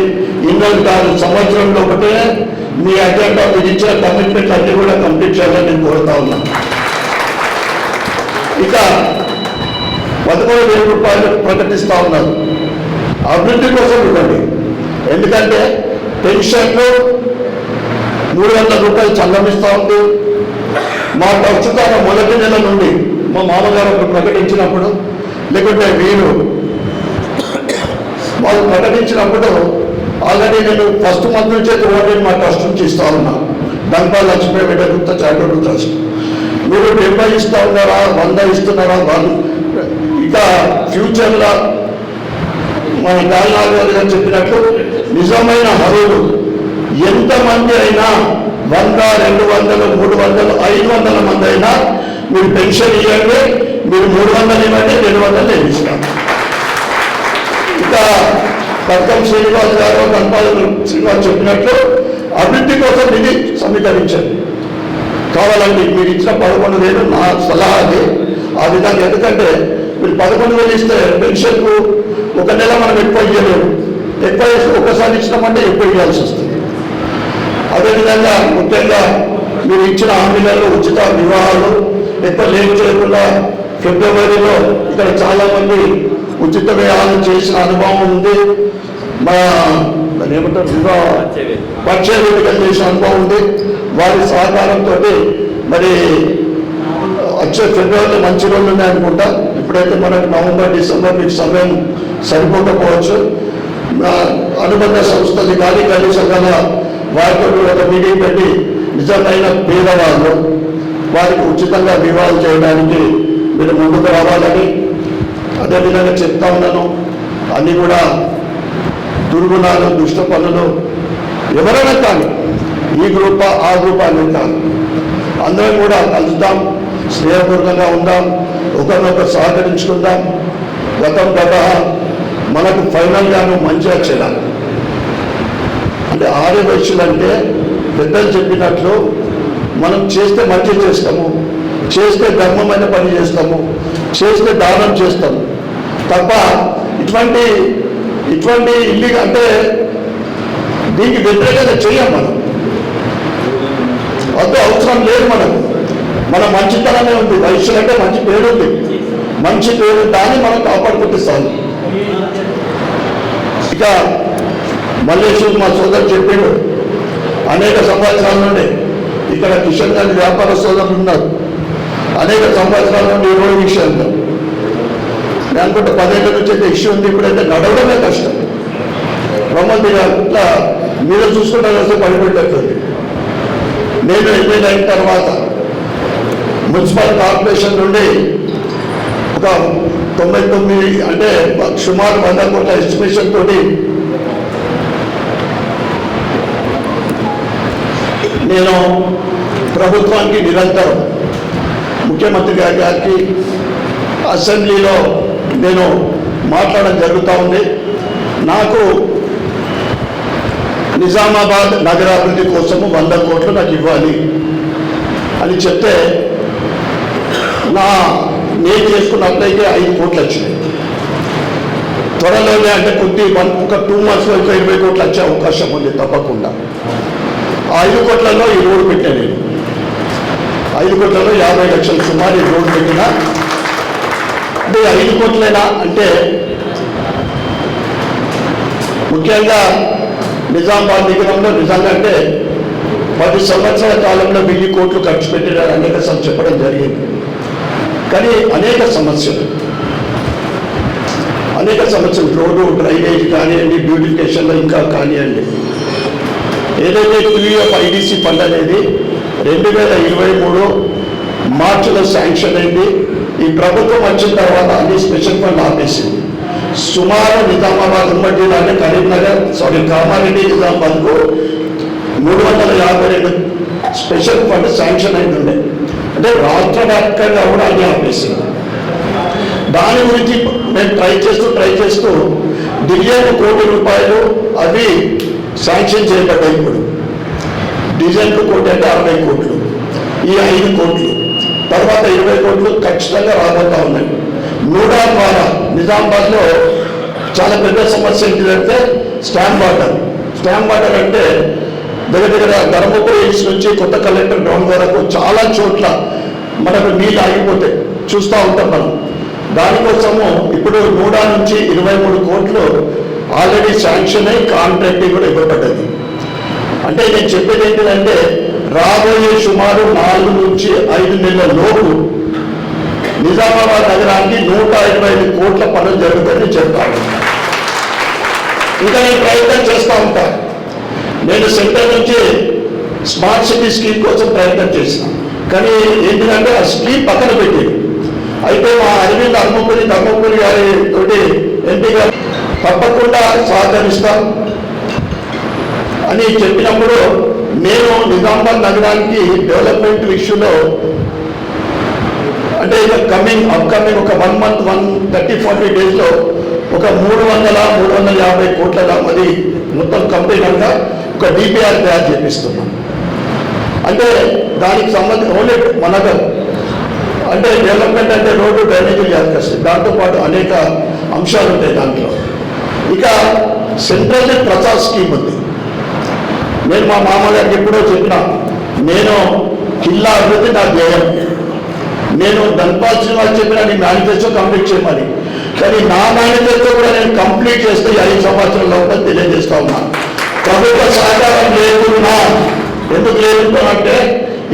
ఇన్నోళ్ళు కాదు, సంవత్సరంలో ఒకటే మీ అజెండా మీరు ఇచ్చిన కమిట్మెంట్ అన్ని కూడా కంప్లీట్ చేయాలని నేను కోరుతా ఉన్నాను. ఇక 13,000 రూపాయలు ప్రకటిస్తూ ఉన్నారు. అభివృద్ధి కోసం ఇవ్వండి. ఎందుకంటే పెన్షన్లు 300 రూపాయలు చల్లమిస్తూ ఉంది. మా ప్రస్తుత మొదటి నెల నుండి మా మామగారు ప్రకటించినప్పుడు, లేకుంటే వీరు వాళ్ళు ప్రకటించినప్పుడు ఆల్రెడీ నేను ఫస్ట్ మంత్ నుంచే 200 మా ట్రస్ట్ నుంచి ఇస్తా ఉన్నా. దంపాల్ లక్ష్మీ బిడ్డ గుప్త చారిటబుల్ ట్రస్ట్. మీరు 70 ఇస్తా ఉన్నారా, 100 ఇస్తున్నారా వాళ్ళు. ఇక ఫ్యూచర్లో మన గాలినాథ్ గారు చెప్పినట్లు నిజమైన హరువులు ఎంతమంది అయినా 100, 200, 300, 500 మంది అయినా మీరు పెన్షన్ ఇవ్వండి. మీరు 300 ఇవ్వండి, 200 నేను ఇస్తాను. ఇక పక్కం శ్రీనివాస్ గారు, గణపాల శ్రీనివాస్ చెప్పినట్లు అభివృద్ధి కోసం నిధి సమీకరించండి. కావాలండి మీరు ఇచ్చిన 11,000 నా సలహా అది. ఆ విధంగా, ఎందుకంటే మీరు 11,000 ఇస్తే పెన్షన్కు ఒక నెల మనం ఎక్కువ ఇవ్వలేము. ఎక్కువ ఒకసారి ఇచ్చినామంటే ఎక్కువ ఇవ్వాల్సి వస్తుంది. అదేవిధంగా ముఖ్యంగా మీరు ఇచ్చిన హామీలలో ఉచిత వివాహాలు ఎక్కువ లేట్ చేయకుండా ఫిబ్రవరిలో ఇక్కడ చాలామంది ఉచిత వివాహాలు చేసిన అనుభవం ఉంది. మా ఏమంటారు వివాహ పరిచయ వేదికలు చేసిన అనుభవం ఉంది. వారి సహకారంతో మరి వచ్చే ఫిబ్రవరిలో మంచి రోజులు ఉన్నాయనుకుంటా. ఇప్పుడైతే మనకు నవంబర్, డిసెంబర్ మీకు సమయం సరిపోకపోవచ్చు. అనుబంధ సంస్థలు కానీ గల్లీ సంఘాల వారితో ఒక మీటింగ్ పెట్టి నిజమైన పేదవాళ్ళు వారికి ఉచితంగా వివాహాలు చేయడానికి మీరు ముందుకు రావాలని అదేవిధంగా చెప్తా ఉన్నాను. అన్నీ కూడా దుర్గుణాలు, దుష్ట పనులు ఎవరైనా కానీ ఈ గ్రూప్ ఆ గ్రూప్ అనేది కాదు. అందరం కూడా కలుద్దాం, స్నేహపూర్వకంగా ఉందాం, ఒకరినొకరు సహకరించుకుందాం. గతం మనకు ఫైనల్గాను మంచిగా చేయాలి. అంటే ఆర్యవైశ్యులు అంటే పెద్దలు చెప్పినట్లు మనం చేస్తే మంచి చేస్తాము, చేస్తే ధర్మమైన పని చేస్తాము, చేస్తే దానం చేస్తాము తప్ప ఇటువంటి ఇల్లు అంటే దీనికి వ్యతిరేకంగా చేయం. మనం వద్దు, అవసరం లేదు. మన మంచితనమే ఉంది. వైశ్యులు అంటే మంచి పేరు ఉంది. మంచి పేరు దాన్ని మనం కాపాడుకుంటే చాలు. ఇక మల్లేశ్వర్ మా సోదరు చెప్పాడు, అనేక సంవత్సరాల నుండి ఇక్కడ కిషన్ గాంధీ వ్యాపార సోదరులు ఉన్నారు. అనేక సంవత్సరాల నుండి ఈ రోడ్డు విషయంలో నేను అనుకుంటే 10 ఏళ్ళ నుంచి అయితే ఇష్యూ ఉంది. ఇప్పుడైతే నడవడమే కష్టం. బ్రహ్మంది ఇట్లా మీరు చూసుకుంటే వస్తే పడిపెట్టేస్తుంది. నేను ఎమ్మెల్యే అయిన తర్వాత మున్సిపల్ కార్పొరేషన్ నుండి ఒక 99 అంటే సుమారు 100 కోట్ల ఎస్టిమేషన్ తోటి నేను ప్రభుత్వానికి నిరంతరం ముఖ్యమంత్రి గారికి అసెంబ్లీలో నేను మాట్లాడడం జరుగుతూ ఉంది. నాకు నిజామాబాద్ నగరాభివృద్ధి కోసము 100 కోట్లు నాకు ఇవ్వాలి అని చెప్తే నేను చేసుకున్న అప్లైకి 5 కోట్లు వచ్చినాయి. త్వరలోనే అంటే ఒక 2 months వరకు 20 కోట్లు వచ్చే అవకాశం ఉంది తప్పకుండా. ఆ 5 కోట్లలో ఈ రోడ్డు పెట్టాను నేను. 5 కోట్లలో 50 లక్షలు సుమారు ఈ రోడ్డు పెట్టిన. అంటే 5 కోట్లైనా అంటే ముఖ్యంగా నిజామాబాద్ నగరంలో నిజంగా అంటే 10 సంవత్సరాల కాలంలో 1000 కోట్లు ఖర్చు పెట్టారని అనేక సార్లు చెప్పడం జరిగింది. కానీ అనేక సమస్యలు రోడ్డు డ్రైనేజ్ కానివ్వండి, బ్యూటిఫికేషన్లో ఇంకా కానివ్వండి. ఏదైతే QFIDC ఫండ్ అనేది 2023 మార్చిలో శాంక్షన్ అయింది. ఈ ప్రభుత్వం వచ్చిన తర్వాత అన్ని స్పెషల్ ఫండ్ ఆపేసింది. సుమారు నిజామాబాద్ ఉమ్మడి జిల్లానే కామారెడ్డి నిజామాబాద్కు 352 స్పెషల్ ఫండ్ శాంక్షన్ అయింది. అంటే రాష్ట్ర వ్యాప్తంగా కూడా అన్ని ఆపేసింది. దాని గురించి మేము ట్రై చేస్తూ డివిజన్ కోటి రూపాయలు అవి శాంక్షన్ చేయబడ్డాయి. ఇప్పుడు డివిజన్కు కోటి అంటే 60 కోట్లు, ఈ 5 కోట్లు తర్వాత 20 కోట్లు ఖచ్చితంగా రాబోతా ఉన్నాయి. నూడా ద్వారా నిజామాబాద్లో చాలా పెద్ద సమస్య ఏంటంటే స్టాంప్ వాటర్ అంటే దగ్గర ధర్మపురి హిల్స్ నుంచి కొత్త కలెక్టర్ గ్రౌండ్ వరకు చాలా చోట్ల మనకు నీళ్ళు ఆగిపోతాయి, చూస్తూ ఉంటాం మనం. దానికోసము ఇప్పుడు నూడా నుంచి 23 కోట్లు ఆల్రెడీ శాంక్షన్ అయ్యి కాంట్రాక్టింగ్ కూడా ఇవ్వబడ్డది. అంటే నేను చెప్పేది ఏంటంటే రాబోయే సుమారు 4 నుంచి 5 నెలల లోపు నిజామాబాద్ నగరానికి 125 కోట్ల పనులు జరుగుతుందని చెప్తాను. ఇంకా నేను ప్రయత్నం చేస్తూ ఉంటాను. నేను సెంటర్ నుంచి స్మార్ట్ సిటీ స్కీమ్ కోసం ప్రయత్నం చేసిన, కానీ ఏంటంటే ఆ స్కీమ్ పక్కన పెట్టేది. అయితే మా అరవింద్ ధర్మపురి గారి తోటి ఎంపీ గారు తప్పకుండా సహకరిస్తాం అని చెప్పినప్పుడు నేను నిజామాబాద్ నగరానికి డెవలప్మెంట్ ఇష్యూలో అంటే ఇక అప్కమింగ్ ఒక 1 month 130-40 daysలో ఒక 350 కోట్ల అది మొత్తం కంప్లీట్ అంతా ఒక DPR తయారు చేపిస్తున్నాం. అంటే దానికి సంబంధించి ఓన్లీ మనకు అంటే డెవలప్మెంట్ అంటే రోడ్డు డ్రైనేజీలు చేస్తాయి, దాంతోపాటు అనేక అంశాలు ఉంటాయి దాంట్లో. ఇక సెంట్రల్ ప్రసాద్ స్కీమ్ ఉంది. నేను మా మామగారికి ఎప్పుడో చెప్పిన, నేను కిల్లా అభివృద్ధి నా ధ్యేయం. నేను ధన్పాల్ శ్రీనివాస్ చెప్పిన నీ మేనిఫెస్టో కంప్లీట్ చేయమని, కానీ నా మేనిఫెస్టో కూడా నేను కంప్లీట్ చేస్తే 5 సంవత్సరాల లోపల తెలియజేస్తా ఉన్నా. ప్రభుత్వ సహకారం లేకున్నా ఎందుకు లేకుంటే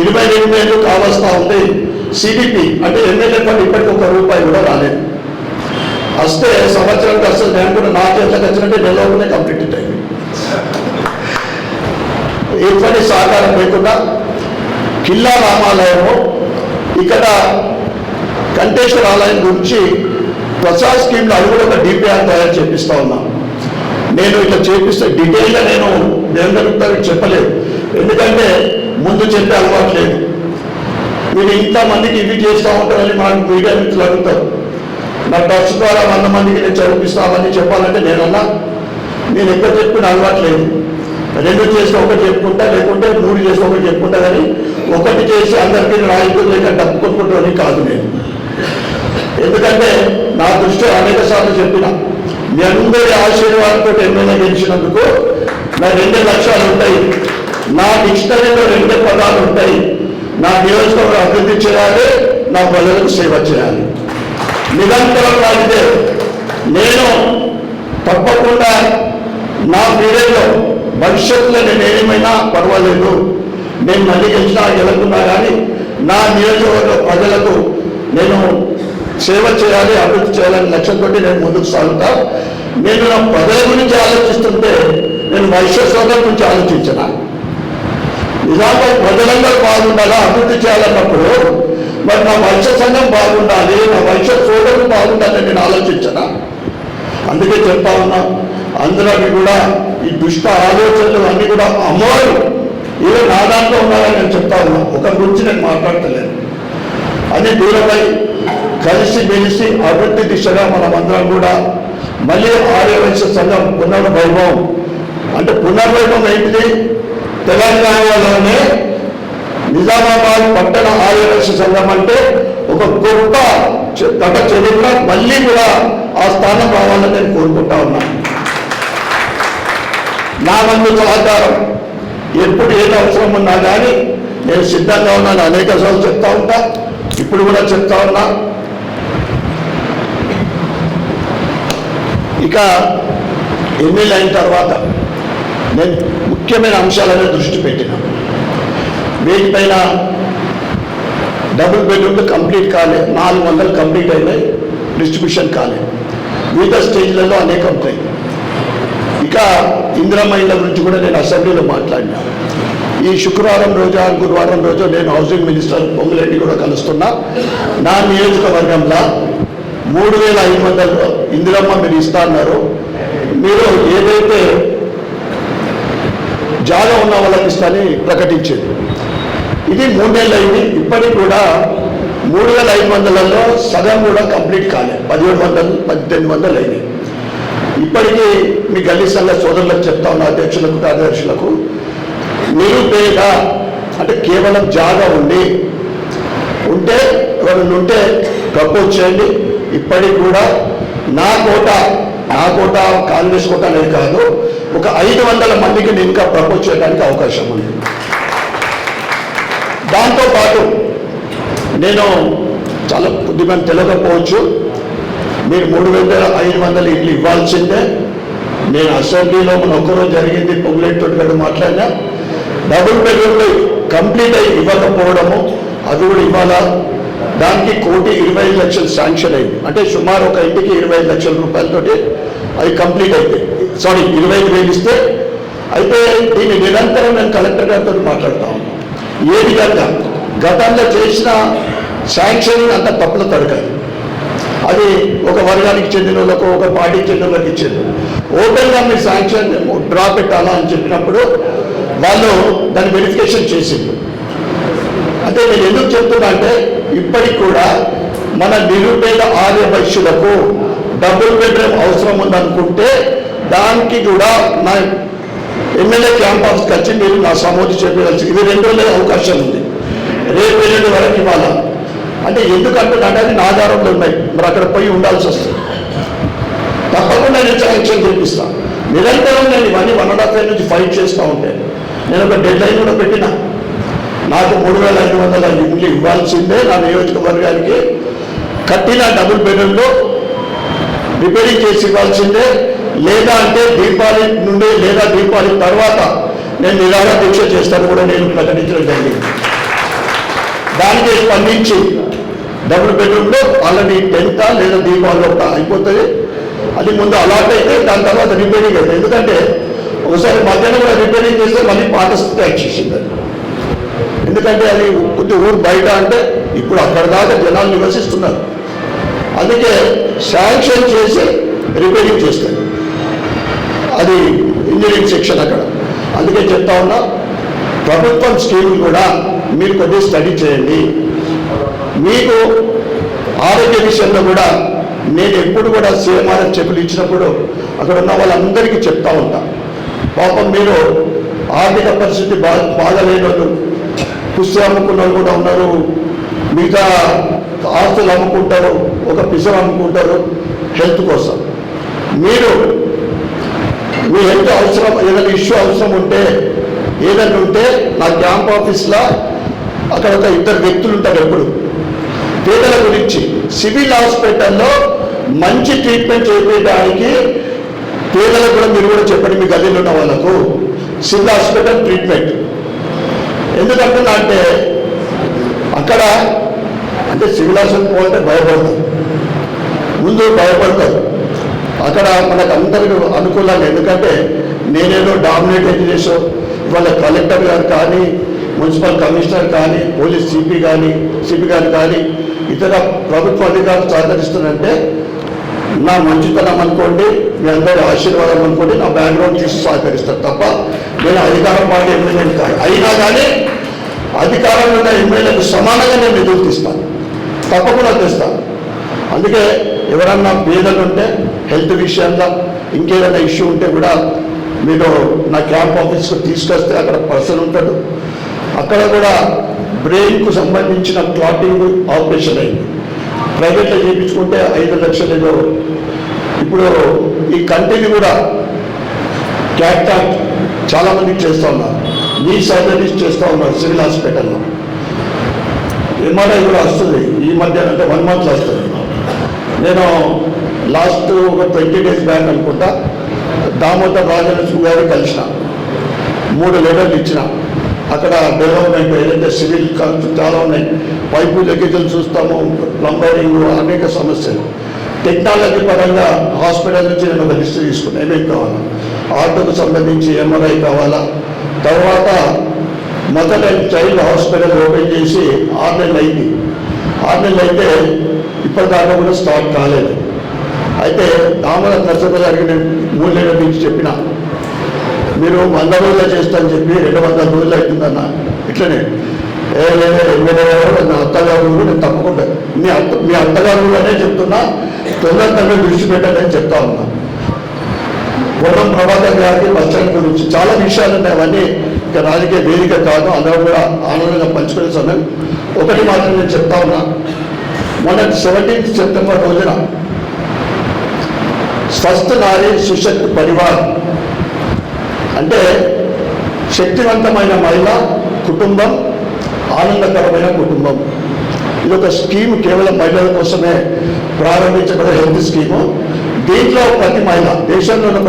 28 ఏళ్ళు కావస్తా ఉంది. CDP అంటే ఎమ్మెల్యే ఫండ్ ఇప్పటికి ₹1 కూడా రాలేదు. వస్తే సంవత్సరానికి వస్తుంది. నేను కూడా నా చేతికి వచ్చినట్టే నెలలోనే కంప్లీట్ అయింది. ఎటువంటి సహకారం లేకుండా కిల్లా రామాలయము ఇక్కడ కంటేశ్వర ఆలయం గురించి ప్రసాద్ స్కీమ్లో అది కూడా ఒక DPR తయారు చేపిస్తా ఉన్నాను. నేను ఇట్లా చేపిస్తే డీటెయిల్గా నేను దేవేంద్ర చెప్పలేదు, ఎందుకంటే ముందు చెప్పే అలవాటు లేదు. మీరు ఇంతమందికి ఇవి చేస్తూ ఉంటారని మాకు మీడియా మిత్రులు అడుగుతారు. నా ట్రస్ట్ ద్వారా 100 మందికి నేను చదివిస్తామని చెప్పాలంటే నేను ఎక్కువ చెప్పిన అలవాటు లేదు. 2 చేసి ఒకటి చెప్పుకుంటా, లేకుంటే 3 చేసి ఒకటి చెప్పుకుంటా, కానీ ఒకటి చేసి అందరికీ రాయితీ లేక డబ్బు కొట్టుకుంటామని కాదు నేను. ఎందుకంటే నా దృష్టిలో అనేక సార్లు చెప్పిన, మీ అందరి ఆశీర్వాదంతో ఎమ్మెల్యే గెలిచినందుకు నా 2 లక్ష్యాలు ఉంటాయి. నా డిక్షనరీలో 2 పదాలు ఉంటాయి. నా నియోజకవర్గం అభివృద్ధి చేయాలి, నా ప్రజలకు సేవ చేయాలి. నిరంతరం రాగితే నేను తప్పకుండా నా పీరియడ్లో భవిష్యత్తులో నేను ఏమైనా పర్వాలేదు, నేను మళ్ళీ గెలుకున్నా కానీ నా నియోజకవర్గ ప్రజలకు నేను సేవ చేయాలి, అభివృద్ధి చేయాలని లక్ష్యంతో నేను ముందుకు సాగుతా. నేను నా ప్రజల గురించి ఆలోచిస్తుంటే నేను వైశ్వస్వాదం గురించి ఆలోచించిన. నిజామాబాద్ ప్రజలందరూ బాగుండాలా, అభివృద్ధి చేయాలన్నప్పుడు మరి నా వైశ్య సంఘం బాగుండాలి, నా వైశ్య సోదరులు బాగుండాలని నేను ఆలోచించనా? అందుకే చెప్తా ఉన్నా, అందరికీ కూడా ఈ దుష్ట ఆలోచనలు అన్నీ కూడా అమ్మవారు ఏదో నా దాంట్లో ఉన్నారని నేను చెప్తా ఉన్నా. ఒకరి గురించి నేను మాట్లాడతలేను. అన్ని దూరమై కలిసి మెలిసి అభివృద్ధి దిశగా మనమందరం కూడా మళ్ళీ ఆర్యవైశ్య సంఘం పునర్వైభవం, అంటే పునర్వైభవం ఏంటిది? తెలంగాణలోనే నిజామాబాద్ పట్టణ ఆర్యవైశ్య సంఘం అంటే ఒక గొప్ప గత చరిత్ర మళ్ళీ కూడా ఆ స్థానం రావాలని నేను కోరుకుంటా ఉన్నాను. నా వంతు సహకారం ఎప్పుడు ఏది అవసరం ఉన్నా కానీ నేను సిద్ధంగా ఉన్నాను. అనేక సార్లు చెప్తా ఉంటా, ఇప్పుడు కూడా చెప్తా ఉన్నా. ఇక ఎమ్మెల్యే అయిన తర్వాత నేను ముఖ్యమైన అంశాలనే దృష్టి పెట్టిన. వీటిపైన డబుల్ బెడ్రూమ్లు కంప్లీట్ కాలేదు, 400 కంప్లీట్ అయినాయి, డిస్ట్రిబ్యూషన్ కాలేదు. వివిధ స్టేజ్లలో అనేక ఉంటాయి. ఇక ఇందిరమ్మ ఇళ్ళ గురించి కూడా నేను అసెంబ్లీలో మాట్లాడినా. ఈ శుక్రవారం రోజు గురువారం రోజు నేను హౌసింగ్ మినిస్టర్ పొంగులేటి కూడా కలుస్తున్నా. నా నియోజకవర్గంలో 3500 ఇందిరమ్మ మీరు ఇస్తా అన్నారు. మీరు ఏదైతే జాగా ఉన్న వాళ్ళకి ఇస్తానని ప్రకటించింది, ఇది 3 నెలలు అయింది. ఇప్పటికి కూడా 3500లలో సగం కూడా కంప్లీట్ కాలేదు. 1700 1800 అయినాయి. ఇప్పటికీ మీ గల్లీ సంఘ సోదరులకు చెప్తా ఉన్న అధ్యక్షులకు కార్యదర్శులకు, నిరుపేద అంటే కేవలం జాగా ఉంటే ఎవరైనా ఉంటే ప్రపోజ్ చేయండి. ఇప్పటికి కూడా నా కోట కాంగ్రెస్ కోట అనేది కాదు, ఒక 500 మందికి నేను ఇంకా ప్రపోజ్ చేయడానికి అవకాశం ఉంది. దాంతోపాటు నేను చాలా కొద్దిమంది తెలియకపోవచ్చు, మీరు 3500 ఇల్లు ఇవ్వాల్సిందే. నేను అసెంబ్లీలో మన ఒక్కరోజు జరిగింది, పొంగులేటితో కూడా మాట్లాడినా. డబుల్ బెడ్రూమ్లు కంప్లీట్ అయ్యి ఇవ్వకపోవడము, అది కూడా ఇవ్వాలా. దానికి 1,25,00,000 శాంక్షన్ అయింది. అంటే సుమారు ఒక ఇంటికి 25 లక్షల రూపాయలతోటి అది కంప్లీట్ అయితే, 25,000 ఇస్తే అయితే దీన్ని నిరంతరం నేను కలెక్టర్ గారితో మాట్లాడుతా ఉన్నాను. ఏ విధంగా గతంలో చేసిన శాంక్షనింగ్ అంత తప్పుల తడకాలి. అది ఒక వర్గానికి చెందిన వాళ్ళకు, ఒక పార్టీకి చెందిన వాళ్ళకి ఇచ్చేది. ఓపెన్గా మీరు శాంక్షన్ డ్రా పెట్టాలా అని చెప్పినప్పుడు వాళ్ళు దాన్ని వెరిఫికేషన్ చేసింది. అంటే నేను ఎందుకు చెప్తున్నా అంటే, ఇప్పటికి కూడా మన నిరుపేద ఆర్యవైశ్యులకు డబుల్ బెడ్రూమ్ అవసరం ఉందనుకుంటే దానికి కూడా నా ఎమ్మెల్యే క్యాంప్ ఆఫీస్కి వచ్చి మీరు నా సమోది చెప్పగలిసి, ఇది 2 రోజుల అవకాశం ఉంది. రేపు 2 వరకు ఇవ్వాలా అంటే ఎందుకంటే అది నా ఆధారంలో ఉన్నాయి. మరి అక్కడ పోయి ఉండాల్సి వస్తుంది. తప్పకుండా నేను శాంక్షన్ చేపిస్తాను. నిరంతరం నేను ఇవన్నీ 1.5 years నుంచి ఫైట్ చేస్తూ ఉంటే నేను ఒక డెడ్ లైన్ కూడా పెట్టినా. నాకు 3500 ఇల్లు ఇవ్వాల్సిందే. నా నియోజకవర్గానికి కట్టిన డబుల్ బెడ్రూమ్లో రిపేరింగ్ చేసి ఇవ్వాల్సిందే. లేదా అంటే దీపావళి నుండి లేదా దీపావళి తర్వాత నేను నిరాహార దీక్ష చేస్తాను కూడా నేను ప్రకటించడం జరిగింది. దానికి స్పందించి డబుల్ బెడ్రూమ్లో ఆల్రెడీ 10th లేదా దీపావళి అయిపోతుంది. అది ముందు అలాట్ అయితే దాని తర్వాత రిపేరింగ్ అవుతుంది. ఎందుకంటే ఒకసారి మధ్యాహ్నం కూడా రిపేరింగ్ చేస్తే మళ్ళీ పాత స్థితి వచ్చేసింది. ఎందుకంటే అది కొద్ది ఊరు బయట అంటే ఇప్పుడు అక్కడ దాకా జనాలు నివసిస్తున్నారు. అందుకే శాంక్షన్ చేసి రిపేరింగ్ చేస్తారు. అది ఇంజనీరింగ్ సెక్షన్ అక్కడ. అందుకే చెప్తా ఉన్నా, ప్రభుత్వం స్కీమ్ కూడా మీరు కొద్దిగా స్టడీ చేయండి. మీకు ఆరోగ్య విషయంలో కూడా నేను ఎప్పుడు కూడా సీఎంఆర్ఎఫ్ చెప్పులు ఇచ్చినప్పుడు అక్కడ ఉన్న వాళ్ళందరికీ చెప్తా ఉంటా. పాపం మీరు ఆర్థిక పరిస్థితి బాగాలేని వాళ్ళు, పుస్తకం అమ్ముకున్న వాళ్ళు కూడా ఉన్నారు, మిగతా ఆస్తులు అమ్ముకుంటారు, ఒక పిసం అమ్ముకుంటారు హెల్త్ కోసం. మీరు మీ హెల్త్ అవసరం, ఏదైనా ఇష్యూ అవసరం ఉంటే ఏదైనా ఉంటే నా క్యాంప్ ఆఫీస్లో అక్కడ ఒక 2 వ్యక్తులు ఉంటారు. ఎప్పుడు పేదల గురించి సివిల్ హాస్పిటల్లో మంచి ట్రీట్మెంట్ చేయడానికి పేదలకు కూడా మీరు కూడా చెప్పండి. మీ గదిలో ఉన్న వాళ్ళకు సివిల్ హాస్పిటల్ ట్రీట్మెంట్ ఎందుకంటున్నా అంటే అక్కడ అంటే సివిల్ హాస్పిటల్ పోవాలంటే భయపడతారు, ముందు భయపడతారు. అక్కడ మనకు అందరికీ అనుకూలంగా, ఎందుకంటే నేనేదో డామినేట్ చేసో ఇవాళ కలెక్టర్ గారు కానీ మున్సిపల్ కమిషనర్ కానీ పోలీస్ సిపి గారు కానీ ఇతర ప్రభుత్వ అధికారులు సహకరిస్తున్నారంటే నా మంచితనం అనుకోండి, మీ అందరి ఆశీర్వాదం అనుకోండి, నా బ్యాక్గ్రౌండ్ చూసి సహకరిస్తారు తప్ప నేను అధికార పార్టీ ఎమ్మెల్యేని కాదు. అయినా కానీ అధికారంలో ఉన్న ఎమ్మెల్యేలకు సమానంగా నేను నిధులు తీస్తాను, తప్పకుండా తెస్తాను. అందుకే ఎవరన్నా పేదలు ఉంటే హెల్త్ విషయంలో ఇంకేదైనా ఇష్యూ ఉంటే కూడా మీరు నా క్యాంప్ ఆఫీస్కి తీసుకొస్తే అక్కడ పర్సన్ ఉంటాడు. అక్కడ కూడా బ్రెయిన్కు సంబంధించిన క్లాటింగ్ ఆపరేషన్ అయింది. ప్రైవేట్లో చేయించుకుంటే 5 లక్షలు ఏదో. ఇప్పుడు ఈ కంటిని కూడా క్యాట్రాక్ట్ చాలామందికి చేస్తూ ఉన్నారు, నీ సర్జరీస్ చేస్తూ ఉన్నారు సివిల్ హాస్పిటల్లో. ఎంఆర్ఐ కూడా వస్తుంది ఈ మధ్య, అంటే 1 month వస్తుంది. నేను లాస్ట్ ఒక 20 days బ్యాక్ అనుకుంటా దామోదర్ రాజలక్ష్మి గారు కలిసిన, 3 లెటర్లు ఇచ్చిన. అక్కడ డెవలప్మెంట్ ఏదైతే సివిల్ చాలా ఉన్నాయి, పైపు లెక్కేజీలు చూస్తాము, ప్లంబరింగ్, అనేక సమస్యలు. టెక్నాలజీ పరంగా హాస్పిటల్ నుంచి నేను ఒక లిస్ట్ తీసుకున్నాను, ఏమేమి కావాలా. ఆటోకు సంబంధించి ఎంఆర్ఐ కావాలా. తర్వాత mother and child hospital open చేసి 6 నెలలు అయింది. 6 నెలలు అయితే ఇప్పటిదాకా కూడా స్టార్ట్ కాలేదు. అయితే దామోదర నరసింహ గారికి నేను 3 నెలల నుంచి చెప్పిన, మీరు 100 రోజులు చేస్తానని చెప్పి 200 రోజులు అవుతుందన్న. ఇట్లనే ఎమ్మెల్యే నా అత్తగారు నేను తప్పకుండా మీ అత్తగారు అనే చెప్తున్నా, తొందరగా దృష్టి పెట్టాలని చెప్తా ఉన్నా. పొన్నం ప్రభాకర్ గారికి బస్ స్టాండ్ గురించి చాలా విషయాలు ఉన్నాయి, అవన్నీ ఇక రాజకీయ వేదిక కాదు, అందరూ కూడా ఆనందంగా పంచుకునే సమయం. ఒకటి మాత్రం నేను చెప్తా ఉన్నా, మొన్న 17 సెప్టెంబర్ రోజున స్వస్థ నారీ సుశక్తి పరివార్ అంటే శక్తివంతమైన మహిళ కుటుంబం, ఆనందకరమైన కుటుంబం. ఇది ఒక స్కీమ్ కేవలం మహిళల కోసమే ప్రారంభించబడే హెల్త్ స్కీము. దీంట్లో ప్రతి మహిళ, దేశంలో ఉన్న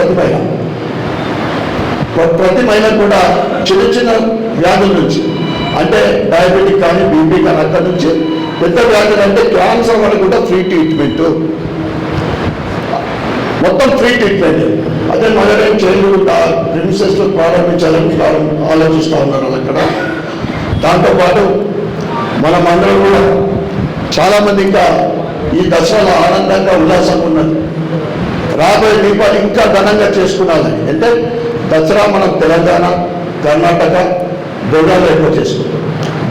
ప్రతి మహిళ కూడా చిన్న చిన్న వ్యాధుల నుంచి, అంటే డయాబెటిక్ కానీ బీపీ కానీ, అక్కడి నుంచి పెద్ద వ్యాధులు అంటే క్యాన్సర్ వరకు కూడా ఫ్రీ ట్రీట్మెంట్, మొత్తం ఫ్రీ ట్రీట్మెంట్. అదే మదర్ అండ్ చైల్డ్ ప్రిన్సెస్లో ప్రారంభించాలని ఆలోచిస్తూ ఉన్నారు అక్కడ. దాంతోపాటు మనమందరం కూడా చాలామంది ఇంకా ఈ దసరాలో ఆనందంగా ఉల్లాసంగా ఉన్నది. రాబోయే దీపాలు ఇంకా ఘనంగా చేసుకున్నాలి. అంటే దసరా మనం తెలంగాణ, కర్ణాటక, బెంగాల్లో ఎక్కువ చేసుకుంటాం.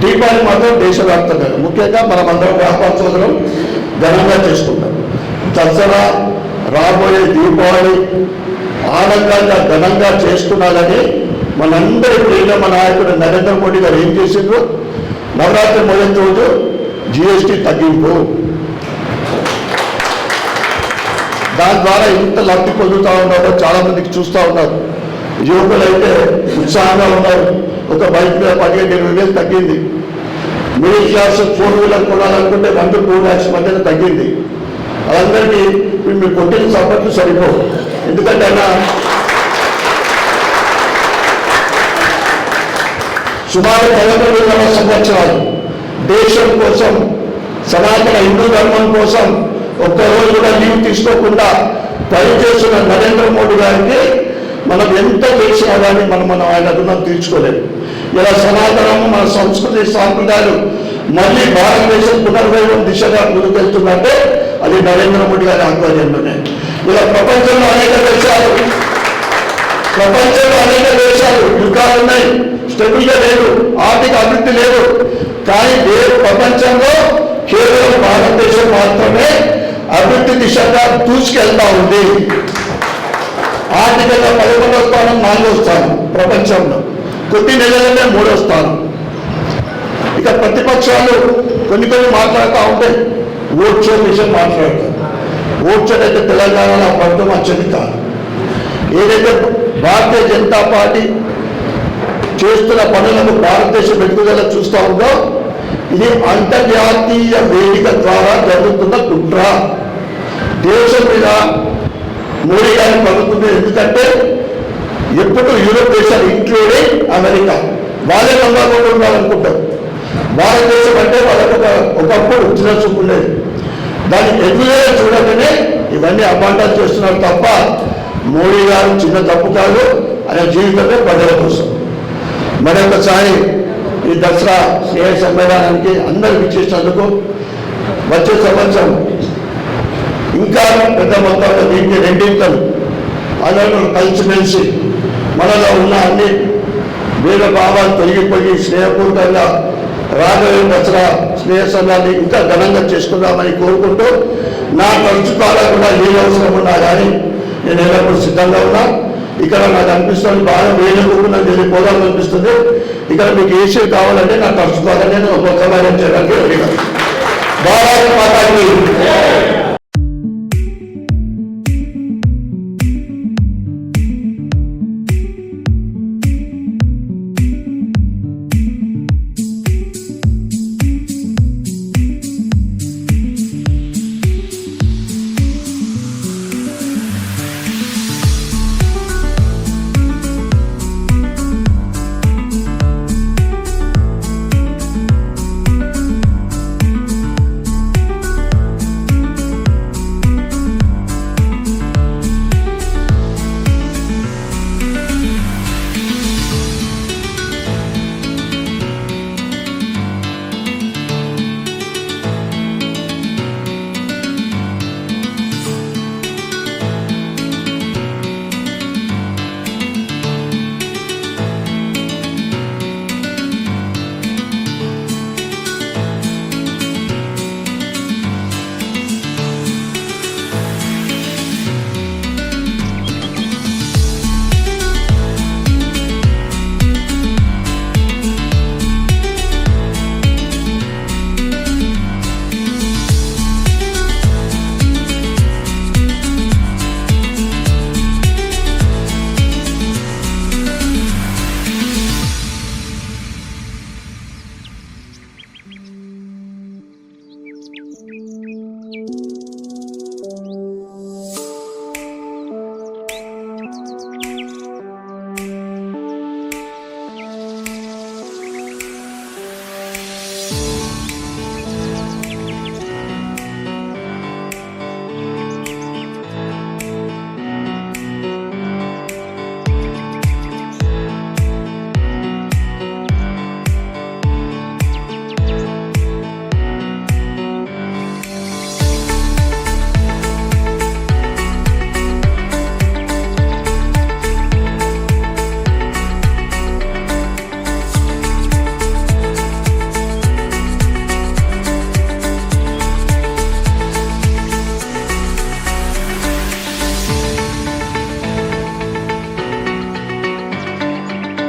దీపావళి మాత్రం దేశవ్యాప్తంగా, ముఖ్యంగా మనమందరం వ్యాపార సోదరం ఘనంగా చేసుకుంటాం. దసరా, రాబోయే దీపావళి ఆనందంగా ఘనంగా చేసుకున్నాలని మనందరి ప్రియమ నాయకుడు నరేంద్ర మోడీ గారు ఏం చేసిండ్రు, నవరాత్రి మొదటి రోజు జిఎస్టీ తగ్గింపు, దాని ద్వారా ఇంత లబ్ధి పొందుతూ ఉన్నారో చాలామందికి చూస్తూ ఉన్నారు. యువకులు అయితే ఉత్సాహంగా ఉన్నారు. ఒక బైక్ మీద 15,000-20,000 తగ్గింది. మిడిల్ క్లాస్ 4 వీలర్ కొనాలనుకుంటే 1 to 2 lakhs మధ్యన తగ్గింది. అందరికీ మీరు కొట్టిన సపోర్ట్లు సరిపోవు. ఎందుకంటే ఆయన సుమారు 11 సంవత్సరాలు దేశం కోసం, సనాతన హిందూ ధర్మం కోసం ఒక్కరోజు కూడా లీవ్ తీసుకోకుండా పనిచేస్తున్న నరేంద్ర మోడీ గారికి మనం ఎంత చేసినా కానీ మనం ఆయన రుణం తీర్చుకోలేము. ఇలా సనాతనము, మన సంస్కృతి సాంప్రదాయాలు మళ్ళీ భారతదేశం పునర్వైభవం దిశగా ముందుకెళ్తుందంటే అది నరేంద్ర మోడీ గారి ఆధ్వర్యంలోనే. ఇలా ప్రపంచంలో అనేక దేశాలు యుద్ధాలు ఉన్నాయి, స్టెబిలిటీ లేదు, ఆర్థిక అభివృద్ధి లేదు. కానీ ప్రపంచంలో కేవలం భారతదేశం మాత్రమే అభివృద్ధి దిశగా దూసుకెళ్తా ఉంది. ఆర్థికంగా 11వ స్థానం, 4వ స్థానం ప్రపంచంలో, కొద్ది నెలలనే 3వ స్థానం. ఇక ప్రతిపక్షాలు కొన్ని మాట్లాడుతూ ఉంటాయి, ఓట్ షోర్ విషయం మాట్లాడతారు. ఓట్ షోర్ అయితే తెలంగాణలో పడటం వచ్చేది కాదు. ఏదైతే భారతీయ జనతా పార్టీ చేస్తున్న పనులకు భారతదేశం ఎదుగుదల చూస్తూ ఉందో, ఇది అంతర్జాతీయ వేదిక ద్వారా జరుగుతున్న కుట్ర. దేశం మీద మోడీ గారి ప్రభుత్వం, ఎందుకంటే ఎప్పుడు యూరోప్ దేశాలు ఇంక్లూడింగ్ అమెరికా వాళ్ళే నంబర్ ఉండాలనుకుంటారు. భారతదేశం అంటే వాళ్ళకి ఒకప్పుడు వచ్చిన చూపు ఉండేది. దాన్ని ఎదుగుదల చూడగానే ఇవన్నీ అపాండాలు చేస్తున్నారు తప్ప మోడీ గారు చిన్న తప్పు కాదు. ఆయన జీవితమే ప్రజల కోసం. మరొకసారి ఈ దసరా స్నేహ సమ్మేళనానికి అందరూ ఇచ్చేసినందుకు వచ్చే సంవత్సరం ఇంకా పెద్ద మొత్తంలో దీనికి రెండింతలు అందరూ కలిసిమెలిసి మనలో ఉన్న అన్ని వేద భావాలు తొలగిపోయి స్నేహపూర్వకంగా రాబోయే దసరా స్నేహ సంఘాన్ని ఇంకా ఘనంగా చేసుకుందామని కోరుకుంటూ నా ఖర్చు ద్వారా కూడా ఏ అవసరం ఉన్నా కానీ నేను ఎల్లప్పుడూ సిద్ధంగా ఉన్నా. ఇక్కడ నాకు అనిపిస్తుంది బాగా వేలకు నాకు వెళ్ళిపోదామని అనిపిస్తుంది. ఇక్కడ మీకు ఏసీ కావాలంటే నా ఖర్చు ద్వారా నేను ఒక చేయడానికి అడిగాను. భారత్ మాతాకి